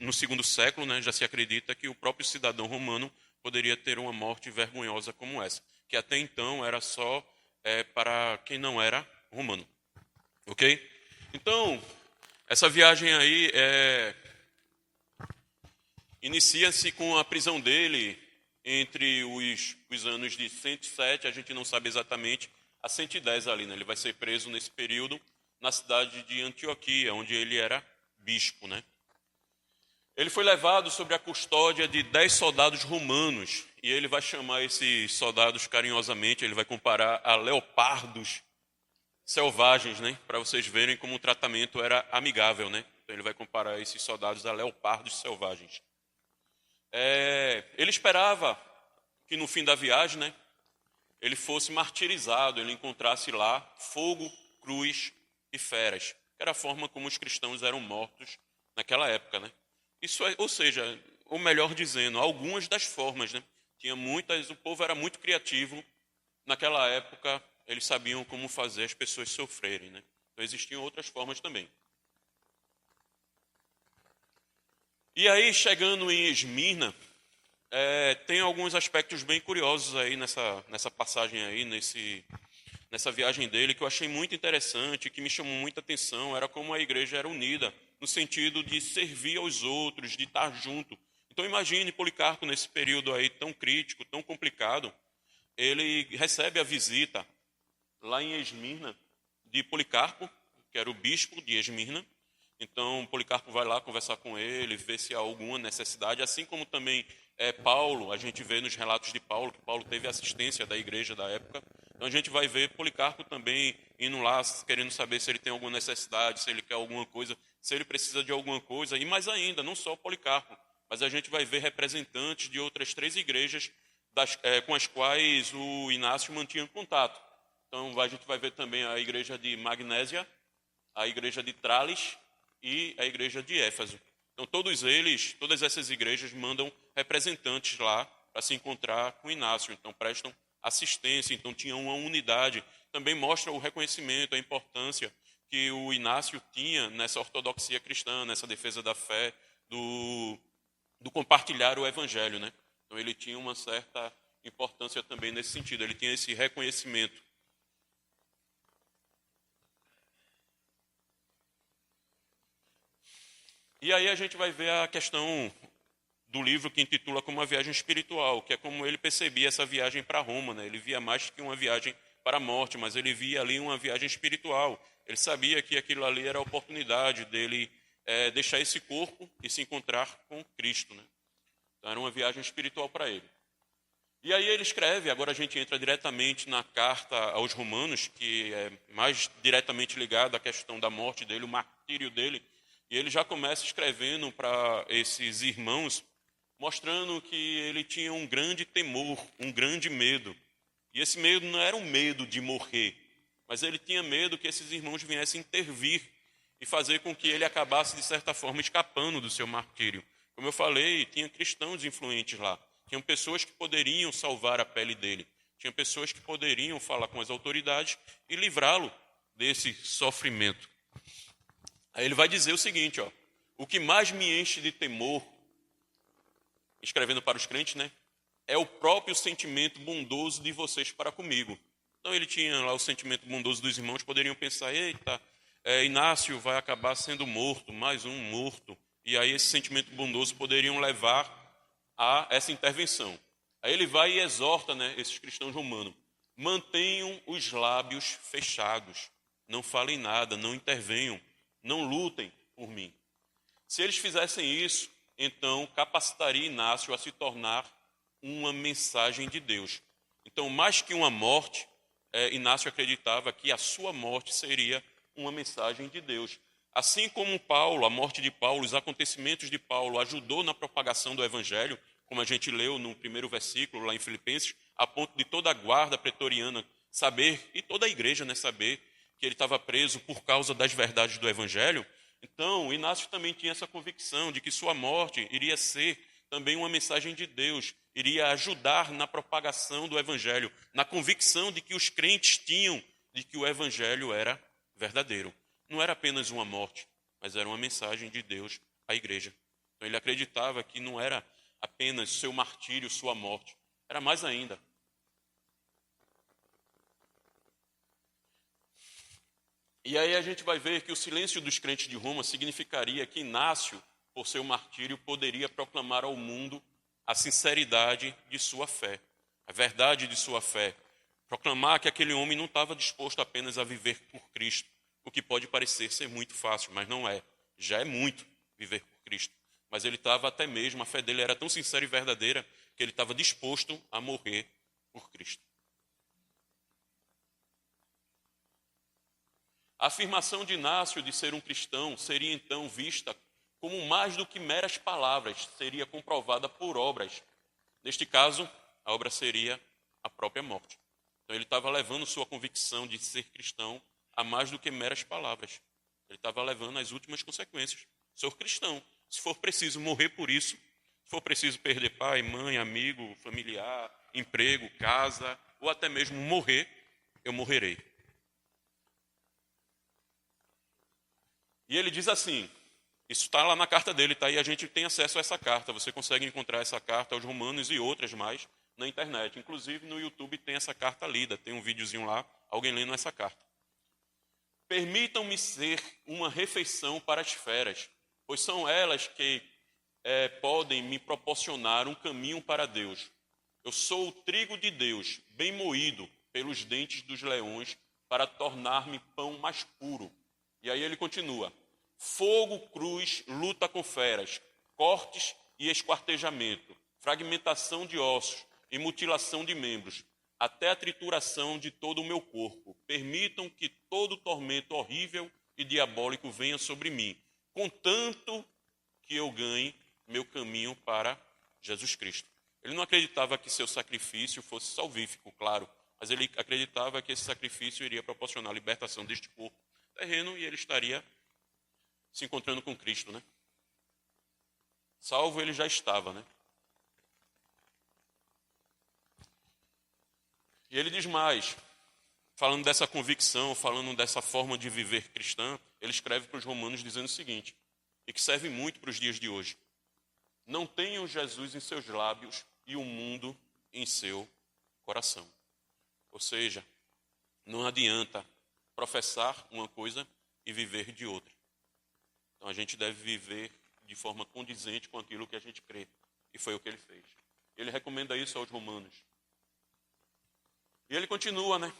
no segundo século, né, já se acredita que o próprio cidadão romano poderia ter uma morte vergonhosa como essa, que até então era só para quem não era romano. Ok? Então, essa viagem aí inicia-se com a prisão dele entre os anos de 107, a gente não sabe exatamente, a 110 ali, né? Ele vai ser preso nesse período na cidade de Antioquia, onde ele era bispo, né? Ele foi levado sob a custódia de 10 soldados romanos, e ele vai chamar esses soldados carinhosamente, ele vai comparar a leopardos selvagens, né? Para vocês verem como o tratamento era amigável, né? Então ele vai comparar esses soldados a leopardos selvagens. Ele esperava que no fim da viagem, né, ele fosse martirizado, ele encontrasse lá fogo, cruz e feras, que era a forma como os cristãos eram mortos naquela época, né? Isso ou seja, ou melhor dizendo, algumas das formas, né? Tinha muitas, o povo era muito criativo naquela época, eles sabiam como fazer as pessoas sofrerem, né? Então existiam outras formas também. E aí, chegando em Esmirna, tem alguns aspectos bem curiosos aí nessa passagem aí, nessa viagem dele, que eu achei muito interessante, que me chamou muita atenção, era como a igreja era unida, no sentido de servir aos outros, de estar junto. Então imagine Policarpo nesse período aí tão crítico, tão complicado, ele recebe a visita lá em Esmirna de Policarpo, que era o bispo de Esmirna. Então, Policarpo vai lá conversar com ele, ver se há alguma necessidade, assim como também Paulo, a gente vê nos relatos de Paulo, que Paulo teve assistência da igreja da época. Então, a gente vai ver Policarpo também indo lá, querendo saber se ele tem alguma necessidade, se ele quer alguma coisa, se ele precisa de alguma coisa. E mais ainda, não só Policarpo, mas a gente vai ver representantes de outras 3 igrejas com as quais o Inácio mantinha contato. Então, a gente vai ver também a igreja de Magnésia, a igreja de Trales e a igreja de Éfeso. Então, todas essas igrejas mandam representantes lá para se encontrar com Inácio. Então, prestam assistência, então tinha uma unidade. Também mostra o reconhecimento, a importância que o Inácio tinha nessa ortodoxia cristã, nessa defesa da fé, do compartilhar o evangelho, né? Então, ele tinha uma certa importância também nesse sentido, ele tinha esse reconhecimento. E aí a gente vai ver a questão do livro que intitula como uma viagem espiritual, que é como ele percebia essa viagem para Roma, né? Ele via mais que uma viagem para a morte, mas ele via ali uma viagem espiritual. Ele sabia que aquilo ali era a oportunidade dele deixar esse corpo e se encontrar com Cristo, né? Então era uma viagem espiritual para ele. E aí ele escreve, agora a gente entra diretamente na carta aos Romanos, que é mais diretamente ligada à questão da morte dele, o martírio dele. E ele já começa escrevendo para esses irmãos, mostrando que ele tinha um grande temor, um grande medo. E esse medo não era um medo de morrer, mas ele tinha medo que esses irmãos viessem intervir e fazer com que ele acabasse, de certa forma, escapando do seu martírio. Como eu falei, tinha cristãos influentes lá. Tinham pessoas que poderiam salvar a pele dele. Tinha pessoas que poderiam falar com as autoridades e livrá-lo desse sofrimento. Aí ele vai dizer o seguinte, ó, o que mais me enche de temor, escrevendo para os crentes, né, é o próprio sentimento bondoso de vocês para comigo. Então ele tinha lá o sentimento bondoso dos irmãos, poderiam pensar, eita, Inácio vai acabar sendo morto, mais um morto. E aí esse sentimento bondoso poderiam levar a essa intervenção. Aí ele vai e exorta, né, esses cristãos romanos, mantenham os lábios fechados, não falem nada, não intervenham, não lutem por mim. Se eles fizessem isso, então capacitaria Inácio a se tornar uma mensagem de Deus. Então, mais que uma morte, Inácio acreditava que a sua morte seria uma mensagem de Deus. Assim como Paulo, a morte de Paulo, os acontecimentos de Paulo ajudou na propagação do evangelho, como a gente leu no primeiro versículo lá em Filipenses, a ponto de toda a guarda pretoriana saber, e toda a igreja, né, saber que ele estava preso por causa das verdades do evangelho. Então, Inácio também tinha essa convicção de que sua morte iria ser também uma mensagem de Deus, iria ajudar na propagação do evangelho, na convicção de que os crentes tinham de que o evangelho era verdadeiro. Não era apenas uma morte, mas era uma mensagem de Deus à igreja. Então ele acreditava que não era apenas seu martírio, sua morte, era mais ainda. E aí a gente vai ver que o silêncio dos crentes de Roma significaria que Inácio, por seu martírio, poderia proclamar ao mundo a sinceridade de sua fé, a verdade de sua fé. Proclamar que aquele homem não estava disposto apenas a viver por Cristo, o que pode parecer ser muito fácil, mas não é. Já é muito viver por Cristo. Mas ele estava até mesmo, a fé dele era tão sincera e verdadeira, que ele estava disposto a morrer por Cristo. A afirmação de Inácio de ser um cristão seria então vista como mais do que meras palavras, seria comprovada por obras. Neste caso, a obra seria a própria morte. Então ele estava levando sua convicção de ser cristão a mais do que meras palavras. Ele estava levando as últimas consequências. Sou cristão. Se for preciso morrer por isso, se for preciso perder pai, mãe, amigo, familiar, emprego, casa, ou até mesmo morrer, eu morrerei. E ele diz assim, isso está lá na carta dele, tá? E a gente tem acesso a essa carta. Você consegue encontrar essa carta aos Romanos e outras mais na internet. Inclusive no YouTube tem essa carta lida, tem um videozinho lá, alguém lendo essa carta. Permitam-me ser uma refeição para as feras, pois são elas que podem me proporcionar um caminho para Deus. Eu sou o trigo de Deus, bem moído pelos dentes dos leões, para tornar-me pão mais puro. E aí ele continua. Fogo, cruz, luta com feras, cortes e esquartejamento, fragmentação de ossos e mutilação de membros, até a trituração de todo o meu corpo. Permitam que todo tormento horrível e diabólico venha sobre mim, contanto que eu ganhe meu caminho para Jesus Cristo. Ele não acreditava que seu sacrifício fosse salvífico, claro, mas ele acreditava que esse sacrifício iria proporcionar a libertação deste corpo terreno e ele estaria se encontrando com Cristo, né? Salvo ele já estava, né? E ele diz mais, falando dessa convicção, falando dessa forma de viver cristã, ele escreve para os romanos dizendo o seguinte, e que serve muito para os dias de hoje. Não tenham Jesus em seus lábios e o mundo em seu coração. Ou seja, não adianta professar uma coisa e viver de outra. Então a gente deve viver de forma condizente com aquilo que a gente crê. E foi o que ele fez. Ele recomenda isso aos romanos. E ele continua, né?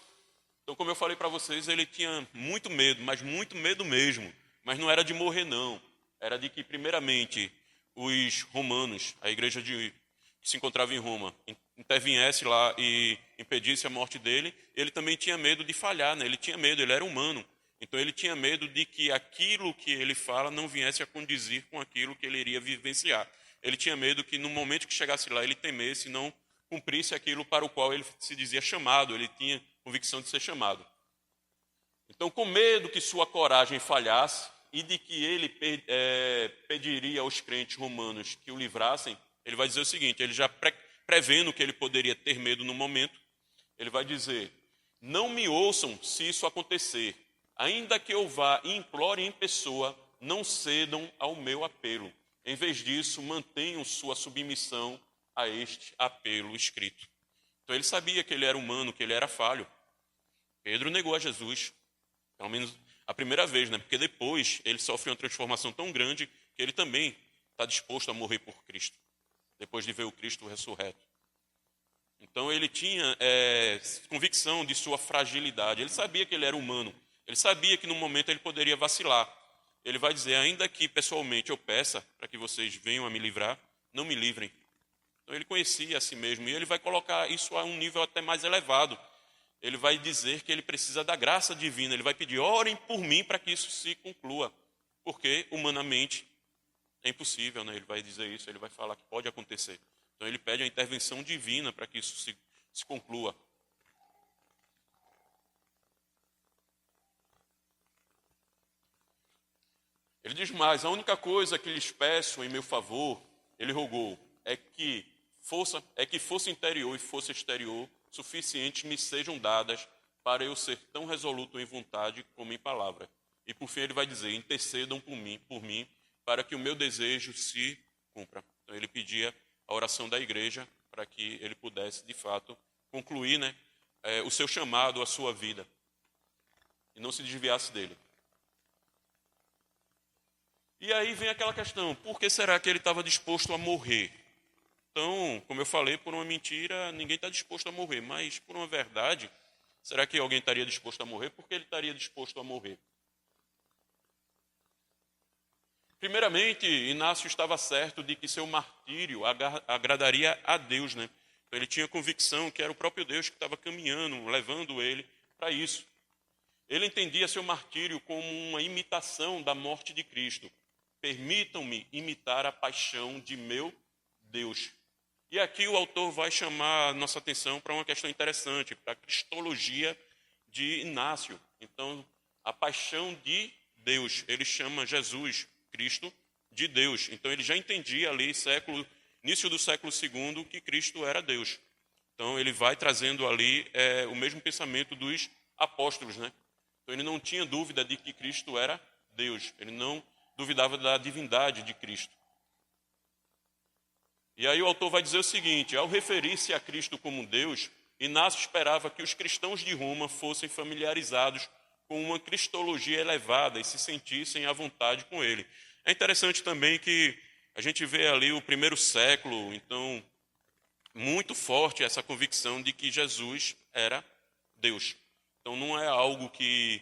Então, como eu falei para vocês, ele tinha muito medo, mas muito medo mesmo. Mas não era de morrer, não. Era de que, primeiramente, os romanos, a igreja que se encontrava em Roma, interviesse lá e impedisse a morte dele. Ele também tinha medo de falhar, né? Ele tinha medo, ele era humano. Então ele tinha medo de que aquilo que ele fala não viesse a condizir com aquilo que ele iria vivenciar. Ele tinha medo que no momento que chegasse lá ele temesse e não cumprisse aquilo para o qual ele se dizia chamado, ele tinha convicção de ser chamado. Então, com medo que sua coragem falhasse e de que ele pediria aos crentes romanos que o livrassem, ele vai dizer o seguinte, ele já prevendo que ele poderia ter medo no momento, ele vai dizer, não me ouçam se isso acontecer, ainda que eu vá e implore em pessoa, não cedam ao meu apelo. Em vez disso, mantenham sua submissão a este apelo escrito. Então ele sabia que ele era humano, que ele era falho. Pedro negou a Jesus, pelo menos a primeira vez, né? Porque depois ele sofre uma transformação tão grande que ele também está disposto a morrer por Cristo, depois de ver o Cristo ressurreto. Então ele tinha convicção de sua fragilidade, ele sabia que ele era humano, ele sabia que no momento ele poderia vacilar. Ele vai dizer, ainda que pessoalmente eu peça para que vocês venham a me livrar, não me livrem. Então ele conhecia a si mesmo e ele vai colocar isso a um nível até mais elevado. Ele vai dizer que ele precisa da graça divina, ele vai pedir, orem por mim para que isso se conclua, porque humanamente é impossível, né? Ele vai dizer isso, ele vai falar que pode acontecer. Então ele pede a intervenção divina para que isso se conclua. Ele diz mais, a única coisa que lhes peço em meu favor, ele rogou, é que fosse interior e fosse exterior, suficientes me sejam dadas para eu ser tão resoluto em vontade como em palavra. E por fim ele vai dizer, intercedam por mim, para que o meu desejo se cumpra. Então ele pedia a oração da igreja para que ele pudesse, de fato, concluir, né, o seu chamado, a sua vida. e não se desviasse dele. E aí vem aquela questão, por que será que ele estava disposto a morrer? Então, como eu falei, por uma mentira, ninguém está disposto a morrer, mas por uma verdade, será que alguém estaria disposto a morrer? Por que ele estaria disposto a morrer? Primeiramente, Inácio estava certo de que seu martírio agradaria a Deus, né? Então, ele tinha convicção que era o próprio Deus que estava caminhando, levando ele para isso. Ele entendia seu martírio como uma imitação da morte de Cristo. Permitam-me imitar a paixão de meu Deus. E aqui o autor vai chamar a nossa atenção para uma questão interessante, para a cristologia de Inácio. Então, a paixão de Deus, ele chama Jesus, Cristo, de Deus. Então, ele já entendia ali, início do século II, que Cristo era Deus. Então, ele vai trazendo ali o mesmo pensamento dos apóstolos, né? Então, ele não tinha dúvida de que Cristo era Deus. Ele não duvidava da divindade de Cristo. E aí o autor vai dizer o seguinte, ao referir-se a Cristo como Deus, Inácio esperava que os cristãos de Roma fossem familiarizados com uma cristologia elevada e se sentissem à vontade com ele. É interessante também que a gente vê ali o primeiro século, então, muito forte essa convicção de que Jesus era Deus. Então, não é algo que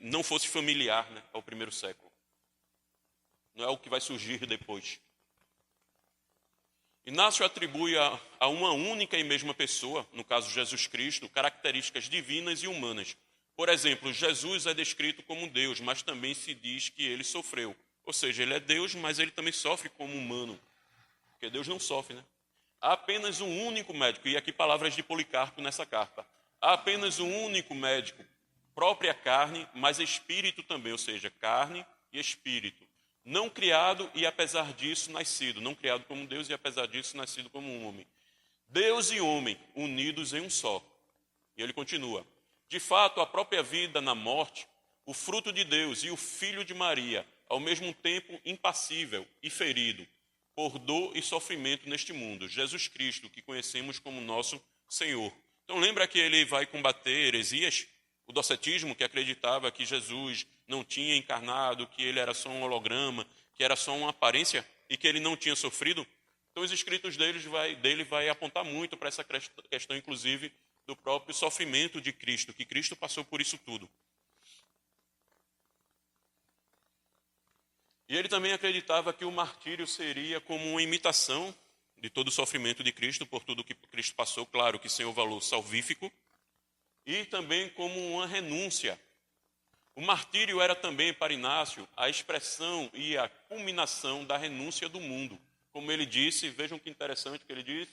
não fosse familiar, né, ao primeiro século. Não é o que vai surgir depois. Inácio atribui a uma única e mesma pessoa, no caso Jesus Cristo, características divinas e humanas. Por exemplo, Jesus é descrito como Deus, mas também se diz que ele sofreu. Ou seja, ele é Deus, mas ele também sofre como humano. Porque Deus não sofre, né? Há apenas um único médico, e aqui palavras de Policarpo nessa carta. Há apenas um único médico, própria carne, mas espírito também, ou seja, carne e espírito. Não criado e apesar disso nascido. Não criado como Deus e apesar disso nascido como um homem. Deus e homem unidos em um só. E ele continua. De fato, a própria vida na morte, o fruto de Deus e o filho de Maria, ao mesmo tempo impassível e ferido, por dor e sofrimento neste mundo. Jesus Cristo, que conhecemos como nosso Senhor. Então lembra que ele vai combater heresias? O docetismo, que acreditava que Jesus não tinha encarnado, que ele era só um holograma, que era só uma aparência e que ele não tinha sofrido. Então os escritos dele vai apontar muito para essa questão, inclusive, do próprio sofrimento de Cristo, que Cristo passou por isso tudo. E ele também acreditava que o martírio seria como uma imitação de todo o sofrimento de Cristo, por tudo que Cristo passou, claro que sem o valor salvífico, e também como uma renúncia. O martírio era também, para Inácio, a expressão e a culminação da renúncia do mundo. Como ele disse, vejam que interessante que ele disse,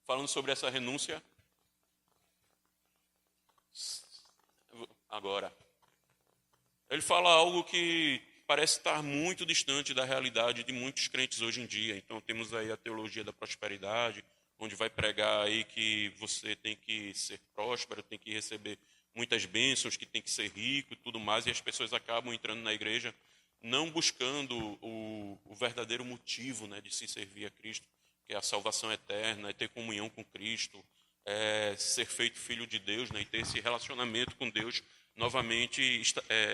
falando sobre essa renúncia. Agora, ele fala algo que parece estar muito distante da realidade de muitos crentes hoje em dia. Então, temos aí a teologia da prosperidade, onde vai pregar aí que você tem que ser próspero, tem que receber muitas bênçãos, que tem que ser rico e tudo mais, e as pessoas acabam entrando na igreja não buscando o verdadeiro motivo, né, de se servir a Cristo, que é a salvação eterna, é ter comunhão com Cristo, é ser feito filho de Deus, né, e ter esse relacionamento com Deus novamente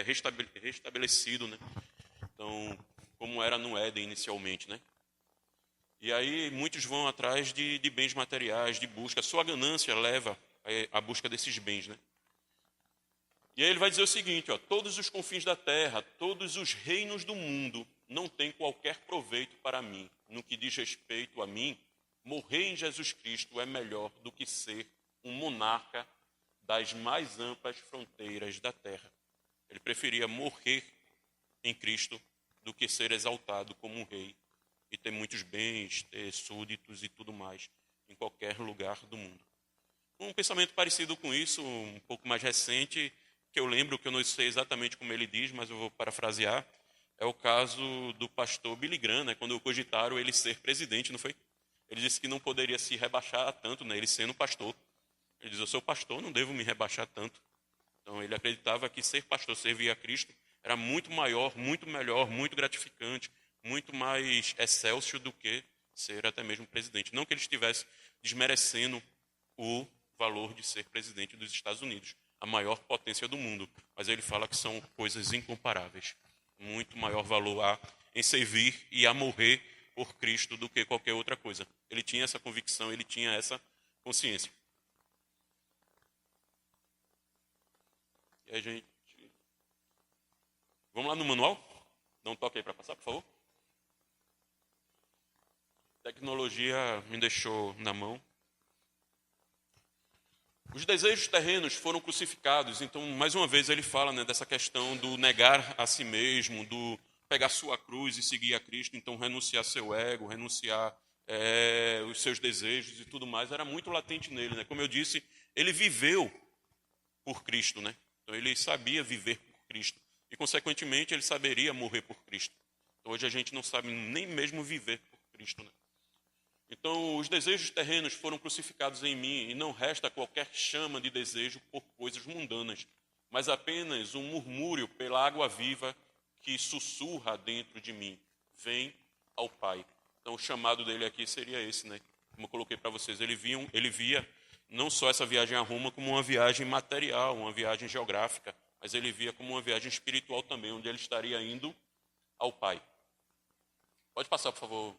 restabelecido, né? Então, como era no Éden inicialmente, né? E aí muitos vão atrás de bens materiais, de busca. A sua ganância leva à busca desses bens, né? E aí ele vai dizer o seguinte, ó, todos os confins da terra, todos os reinos do mundo não têm qualquer proveito para mim. No que diz respeito a mim, morrer em Jesus Cristo é melhor do que ser um monarca das mais amplas fronteiras da terra. Ele preferia morrer em Cristo do que ser exaltado como um rei e ter muitos bens, ter súditos e tudo mais em qualquer lugar do mundo. Um pensamento parecido com isso, um pouco mais recente, que eu lembro, que eu não sei exatamente como ele diz, mas eu vou parafrasear, é o caso do pastor Billy Graham, né, quando cogitaram ele ser presidente, não foi? Ele disse que não poderia se rebaixar tanto, né, ele sendo pastor. Ele diz, eu sou pastor, não devo me rebaixar tanto. Então ele acreditava que ser pastor, servir a Cristo, era muito maior, muito melhor, muito gratificante, muito mais excelso do que ser até mesmo presidente. Não que ele estivesse desmerecendo o valor de ser presidente dos Estados Unidos, a maior potência do mundo, mas ele fala que são coisas incomparáveis. Muito maior valor há em servir e a morrer por Cristo do que qualquer outra coisa. Ele tinha essa convicção, ele tinha essa consciência. E a gente... Vamos lá no manual? Dá um toque aí para passar, por favor. Tecnologia me deixou na mão. Os desejos terrenos foram crucificados. Então, mais uma vez, ele fala, né, dessa questão do negar a si mesmo, do pegar sua cruz e seguir a Cristo. Então, renunciar seu ego, renunciar os seus desejos e tudo mais, era muito latente nele, né? Como eu disse, ele viveu por Cristo, né? Então, ele sabia viver por Cristo. E, consequentemente, ele saberia morrer por Cristo. Então, hoje a gente não sabe nem mesmo viver por Cristo, né? Então, os desejos terrenos foram crucificados em mim, e não resta qualquer chama de desejo por coisas mundanas, mas apenas um murmúrio pela água viva que sussurra dentro de mim. Vem ao Pai. Então, o chamado dele aqui seria esse, né? Como eu coloquei para vocês, ele via não só essa viagem a Roma como uma viagem material, uma viagem geográfica, mas ele via como uma viagem espiritual também, onde ele estaria indo ao Pai. Pode passar, por favor.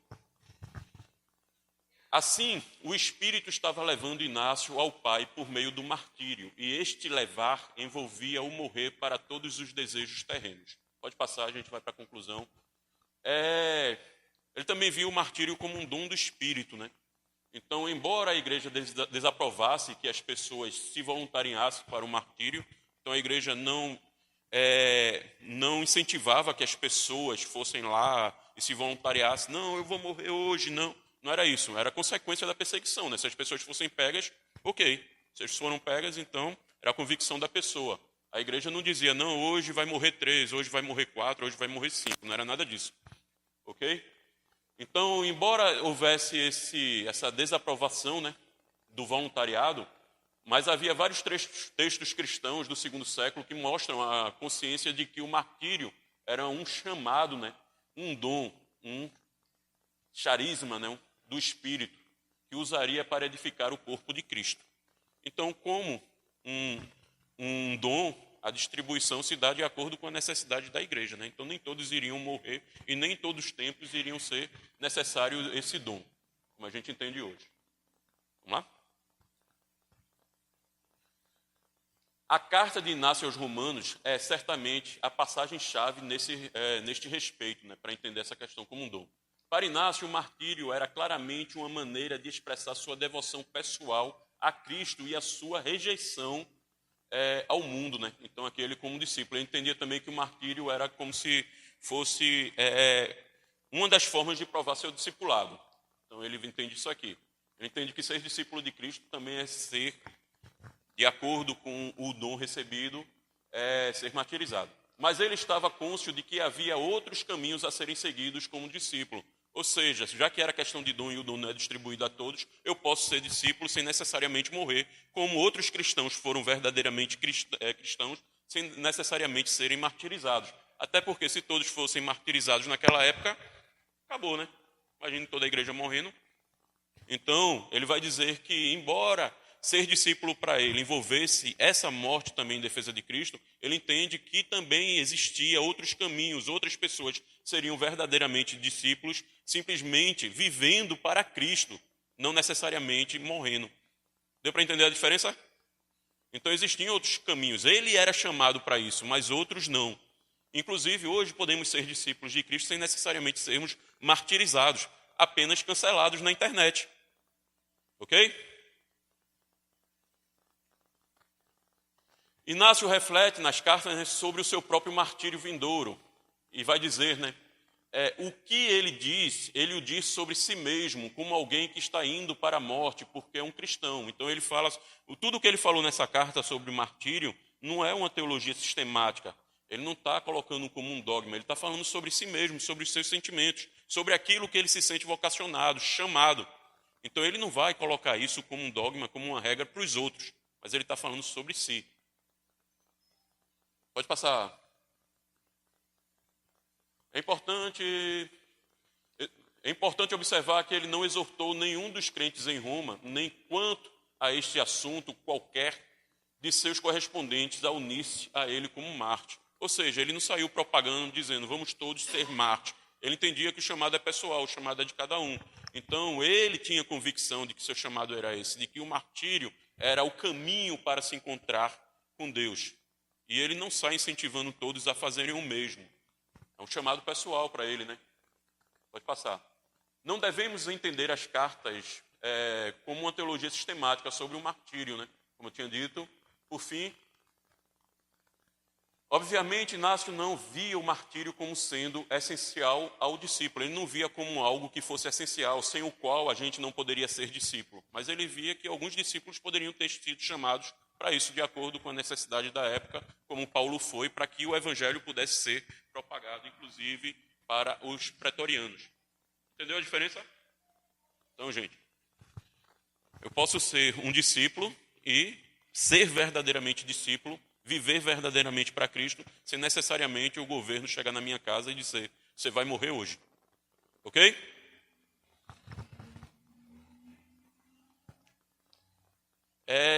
Assim, o Espírito estava levando Inácio ao Pai por meio do martírio, e este levar envolvia o morrer para todos os desejos terrenos. Pode passar, a gente vai para a conclusão. Ele também viu o martírio como um dom do Espírito, né? Então, embora a igreja desaprovasse que as pessoas se voluntariassem para o martírio, então a igreja não incentivava que as pessoas fossem lá e se voluntariassem. Não, eu vou morrer hoje, não. Não era isso, era consequência da perseguição, né? Se as pessoas fossem pegas, ok. Se eles foram pegas, então, era a convicção da pessoa. A igreja não dizia, não, hoje vai morrer 3, hoje vai morrer 4, hoje vai morrer 5. Não era nada disso, ok? Então, embora houvesse essa desaprovação, né, do voluntariado, mas havia vários textos cristãos do segundo século que mostram a consciência de que o martírio era um chamado, né, um dom, um charisma, né, do Espírito, que usaria para edificar o corpo de Cristo. Então, como um dom, a distribuição se dá de acordo com a necessidade da igreja, né? Então, nem todos iriam morrer e nem todos os tempos iriam ser necessário esse dom, como a gente entende hoje. Vamos lá? A carta de Inácio aos Romanos é certamente a passagem-chave neste respeito, né, para entender essa questão como um dom. Para Inácio, o martírio era claramente uma maneira de expressar sua devoção pessoal a Cristo e a sua rejeição ao mundo, né? Então, aqui ele como discípulo, ele entendia também que o martírio era como se fosse uma das formas de provar seu discipulado. Então, ele entende isso aqui. Ele entende que ser discípulo de Cristo também é ser, de acordo com o dom recebido, ser martirizado. Mas ele estava cônscio de que havia outros caminhos a serem seguidos como discípulo. Ou seja, já que era questão de dom e o dom não é distribuído a todos, eu posso ser discípulo sem necessariamente morrer, como outros cristãos foram verdadeiramente cristãos, sem necessariamente serem martirizados. Até porque se todos fossem martirizados naquela época, acabou, né? Imagine toda a igreja morrendo. Então, ele vai dizer que, embora ser discípulo para ele envolvesse essa morte também em defesa de Cristo, ele entende que também existia outros caminhos, outras pessoas seriam verdadeiramente discípulos, simplesmente vivendo para Cristo, não necessariamente morrendo. Deu para entender a diferença? Então existiam outros caminhos. Ele era chamado para isso, mas outros não. Inclusive, hoje podemos ser discípulos de Cristo sem necessariamente sermos martirizados, apenas cancelados na internet. Ok? Inácio reflete nas cartas sobre o seu próprio martírio vindouro e vai dizer, né, o que ele o diz sobre si mesmo, como alguém que está indo para a morte, porque é um cristão. Então ele fala, tudo o que ele falou nessa carta sobre o martírio não é uma teologia sistemática, ele não está colocando como um dogma, ele está falando sobre si mesmo, sobre os seus sentimentos, sobre aquilo que ele se sente vocacionado, chamado. Então ele não vai colocar isso como um dogma, como uma regra para os outros, mas ele está falando sobre si. Pode passar. É importante, É importante observar que ele não exortou nenhum dos crentes em Roma, nem quanto a este assunto qualquer de seus correspondentes a unir-se a ele como mártir. Ou seja, ele não saiu propagando, dizendo, vamos todos ser mártires. Ele entendia que o chamado é pessoal, o chamado é de cada um. Então, ele tinha convicção de que seu chamado era esse, de que o martírio era o caminho para se encontrar com Deus. E ele não sai incentivando todos a fazerem o mesmo. É um chamado pessoal para ele, né? Pode passar. Não devemos entender as cartas como uma teologia sistemática sobre o martírio, né? Como eu tinha dito, por fim, obviamente, Inácio não via o martírio como sendo essencial ao discípulo. Ele não via como algo que fosse essencial, sem o qual a gente não poderia ser discípulo. Mas ele via que alguns discípulos poderiam ter sido chamados para isso, de acordo com a necessidade da época, como Paulo foi, para que o evangelho pudesse ser propagado, inclusive, para os pretorianos. Entendeu a diferença? Então, gente, eu posso ser um discípulo e ser verdadeiramente discípulo, viver verdadeiramente para Cristo, sem necessariamente o governo chegar na minha casa e dizer, você vai morrer hoje. Ok?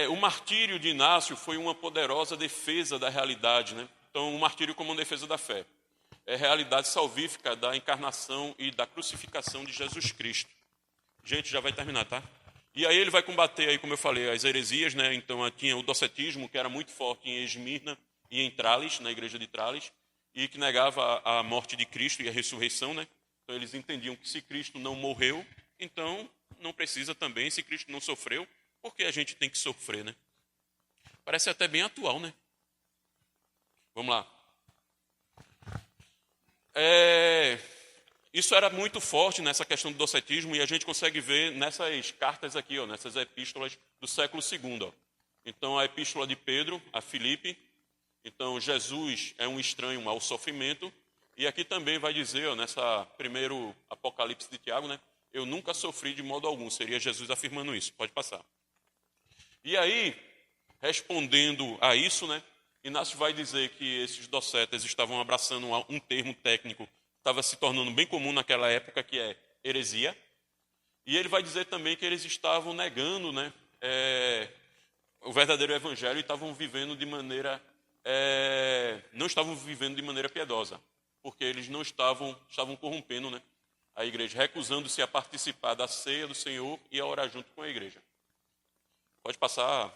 O martírio de Inácio foi uma poderosa defesa da realidade, né? Então, o martírio como uma defesa da fé. É a realidade salvífica da encarnação e da crucificação de Jesus Cristo. Gente, já vai terminar, tá? E aí ele vai combater, aí, como eu falei, as heresias, né? Então, tinha o docetismo, que era muito forte em Esmirna e em Trales, na igreja de Trales, e que negava a morte de Cristo e a ressurreição, né? Então, eles entendiam que se Cristo não morreu, então não precisa também, se Cristo não sofreu, porque a gente tem que sofrer, né? Parece até bem atual, né? Vamos lá. Isso era muito forte nessa questão do docetismo e a gente consegue ver nessas cartas aqui, ó, nessas epístolas do século II. Ó. Então, a epístola de Pedro a Filipe. Então, Jesus é um estranho ao sofrimento. E aqui também vai dizer, ó, nessa primeiro Apocalipse de Tiago, né? Eu nunca sofri de modo algum. Seria Jesus afirmando isso. Pode passar. E aí, respondendo a isso, né? Inácio vai dizer que esses docetas estavam abraçando um termo técnico estava se tornando bem comum naquela época, que é heresia. E ele vai dizer também que eles estavam negando, né, o verdadeiro evangelho e estavam vivendo de maneira... não estavam vivendo de maneira piedosa, porque eles não estavam corrompendo, né, a igreja, recusando-se a participar da ceia do Senhor e a orar junto com a igreja. Pode passar.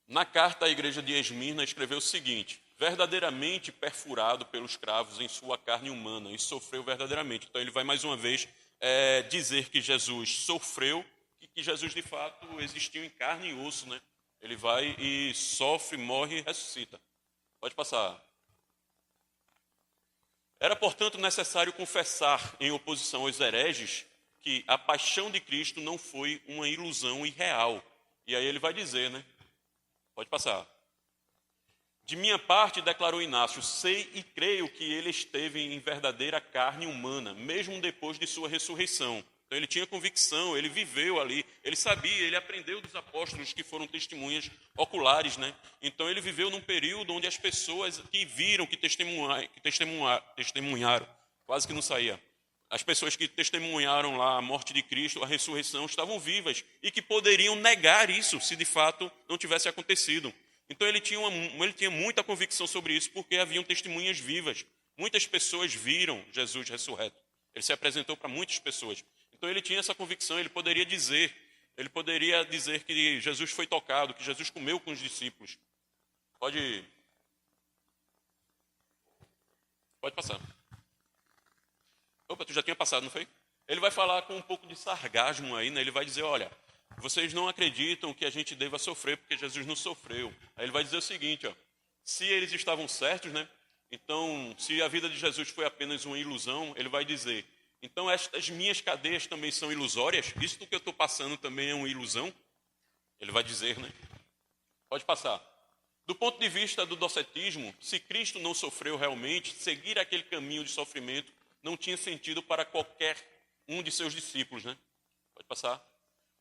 Na carta à igreja de Esmirna escreveu o seguinte: verdadeiramente perfurado pelos cravos em sua carne humana e sofreu verdadeiramente. Então ele vai mais uma vez dizer que Jesus sofreu e que Jesus de fato existiu em carne e osso, né? Ele vai e sofre, morre e ressuscita. Pode passar. Era, portanto, necessário confessar, em oposição aos hereges, que a paixão de Cristo não foi uma ilusão irreal. E aí ele vai dizer, né? Pode passar. De minha parte, declarou Inácio, sei e creio que ele esteve em verdadeira carne humana, mesmo depois de sua ressurreição. Então ele tinha convicção, ele viveu ali, ele sabia, ele aprendeu dos apóstolos que foram testemunhas oculares, né? Então ele viveu num período onde as pessoas que viram, que testemunharam, quase que não saía. As pessoas que testemunharam lá a morte de Cristo, a ressurreição, estavam vivas e que poderiam negar isso se de fato não tivesse acontecido. Então ele tinha muita convicção sobre isso, porque haviam testemunhas vivas. Muitas pessoas viram Jesus ressurreto. Ele se apresentou para muitas pessoas. Então ele tinha essa convicção, ele poderia dizer que Jesus foi tocado, que Jesus comeu com os discípulos. Pode passar. Opa, tu já tinha passado, não foi? Ele vai falar com um pouco de sarcasmo aí, né? Ele vai dizer, olha, vocês não acreditam que a gente deva sofrer porque Jesus não sofreu. Aí ele vai dizer o seguinte, ó, se eles estavam certos, né? Então, se a vida de Jesus foi apenas uma ilusão, ele vai dizer, então estas minhas cadeias também são ilusórias? Isso que eu estou passando também é uma ilusão? Ele vai dizer, né? Pode passar. Do ponto de vista do docetismo, se Cristo não sofreu realmente, seguir aquele caminho de sofrimento não tinha sentido para qualquer um de seus discípulos, né? Pode passar.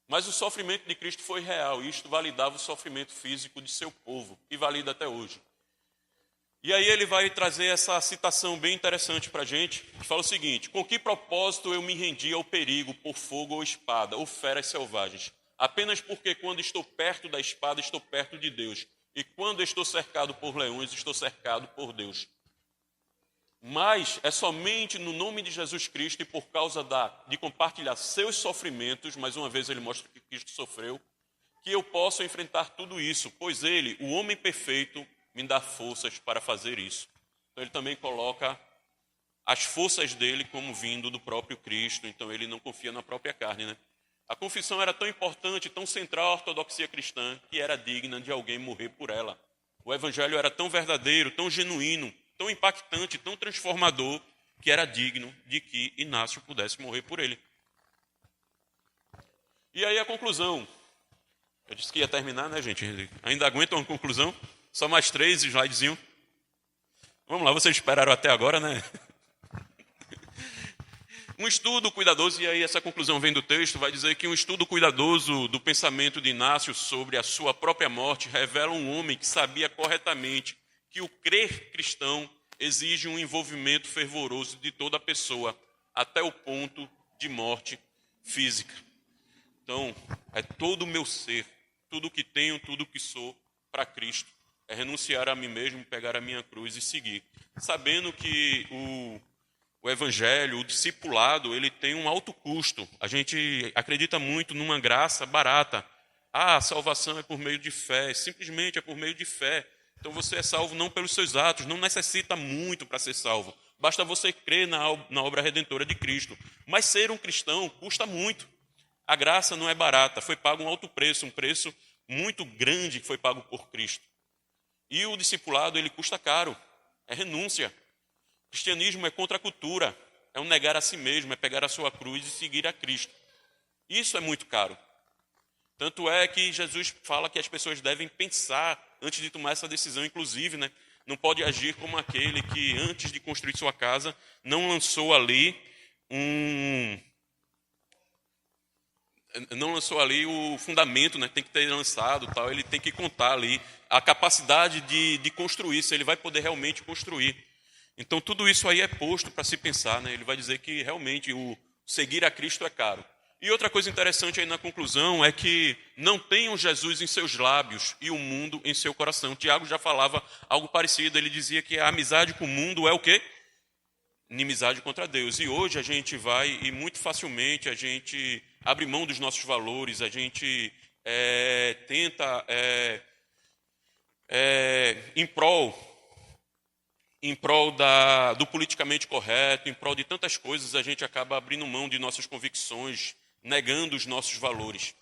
Mas o sofrimento de Cristo foi real, e isto validava o sofrimento físico de seu povo, e valida até hoje. E aí ele vai trazer essa citação bem interessante para a gente, que fala o seguinte: com que propósito eu me rendi ao perigo por fogo ou espada, ou feras selvagens? Apenas porque quando estou perto da espada, estou perto de Deus. E quando estou cercado por leões, estou cercado por Deus. Mas é somente no nome de Jesus Cristo e por causa de compartilhar seus sofrimentos, mais uma vez ele mostra que Cristo sofreu, que eu posso enfrentar tudo isso, pois ele, o homem perfeito, me dá forças para fazer isso. Então ele também coloca as forças dele como vindo do próprio Cristo, então ele não confia na própria carne, né? A confissão era tão importante, tão central à ortodoxia cristã, que era digna de alguém morrer por ela. O evangelho era tão verdadeiro, tão genuíno, tão impactante, tão transformador, que era digno de que Inácio pudesse morrer por ele. E aí a conclusão. Eu disse que ia terminar, né, gente? Ainda aguentam uma conclusão? Só mais 3 slidezinho. Vamos lá, vocês esperaram até agora, né? Um estudo cuidadoso, e aí essa conclusão vem do texto, vai dizer que um estudo cuidadoso do pensamento de Inácio sobre a sua própria morte revela um homem que sabia corretamente que o crer cristão exige um envolvimento fervoroso de toda a pessoa, até o ponto de morte física. Então, é todo o meu ser, tudo o que tenho, tudo o que sou para Cristo. É renunciar a mim mesmo, pegar a minha cruz e seguir. Sabendo que o evangelho, o discipulado, ele tem um alto custo. A gente acredita muito numa graça barata. A salvação é por meio de fé, simplesmente é por meio de fé. Então você é salvo não pelos seus atos, não necessita muito para ser salvo. Basta você crer na obra redentora de Cristo. Mas ser um cristão custa muito. A graça não é barata, foi pago um alto preço, um preço muito grande que foi pago por Cristo. E o discipulado, ele custa caro, é renúncia. O cristianismo é contra a cultura, é um negar a si mesmo, é pegar a sua cruz e seguir a Cristo. Isso é muito caro. Tanto é que Jesus fala que as pessoas devem pensar antes de tomar essa decisão, inclusive, né? Não pode agir como aquele que, antes de construir sua casa, não lançou ali o fundamento, né? Tem que ter lançado, tal. Ele tem que contar ali a capacidade de construir, se ele vai poder realmente construir. Então, tudo isso aí é posto para se pensar, né? Ele vai dizer que realmente o seguir a Cristo é caro. E outra coisa interessante aí na conclusão é que não tenham Jesus em seus lábios e o mundo em seu coração. Tiago já falava algo parecido, ele dizia que a amizade com o mundo é o quê? Inimizade contra Deus. E hoje a gente vai, e muito facilmente a gente abre mão dos nossos valores, a gente tenta, em prol do politicamente correto, em prol de tantas coisas, a gente acaba abrindo mão de nossas convicções, negando os nossos valores,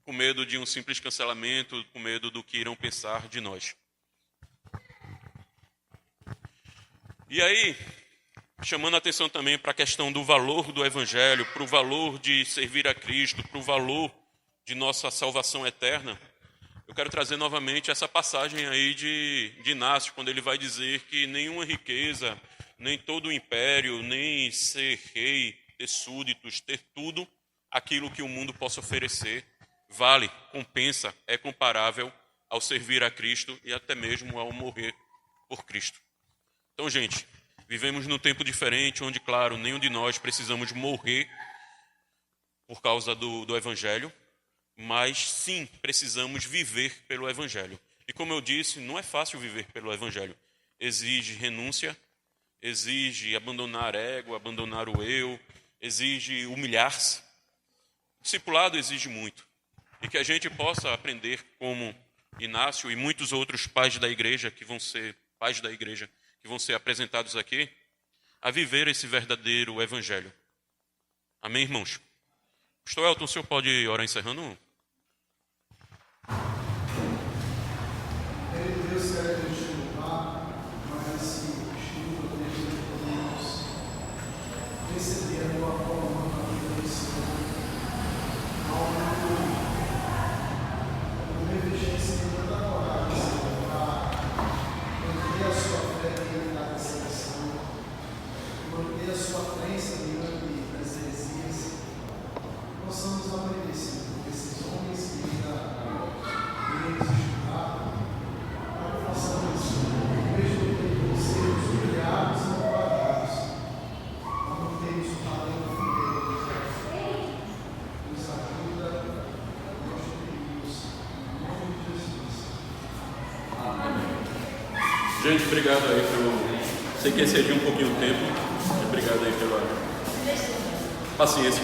com medo de um simples cancelamento, com medo do que irão pensar de nós. E aí, chamando a atenção também para a questão do valor do Evangelho, para o valor de servir a Cristo, para o valor de nossa salvação eterna, eu quero trazer novamente essa passagem aí de Inácio, quando ele vai dizer que nenhuma riqueza, nem todo o império, nem ser rei, ter súditos, ter tudo aquilo que o mundo possa oferecer, vale, compensa, é comparável ao servir a Cristo e até mesmo ao morrer por Cristo. Então, gente, vivemos num tempo diferente, onde, claro, nenhum de nós precisamos morrer por causa do Evangelho, mas sim, precisamos viver pelo Evangelho. E como eu disse, não é fácil viver pelo Evangelho. Exige renúncia, exige abandonar ego, abandonar o eu, exige humilhar-se. O discipulado exige muito. E que a gente possa aprender como Inácio e muitos outros pais da igreja que vão ser apresentados aqui, a viver esse verdadeiro Evangelho. Amém, irmãos? Pastor Elton, o senhor pode orar encerrando? Deus quer nos louvar, mas esse estudo podemos receber a tua forma na vida do Senhor. Ao reverenciamento da coragem, Senhor, para manter a sua fé diante da perseguição, manter a sua crença diante das heresias. Possamos aprender, Senhor, gente, obrigado aí pelo... Sei que excedi um pouquinho o tempo, mas obrigado aí pela paciência.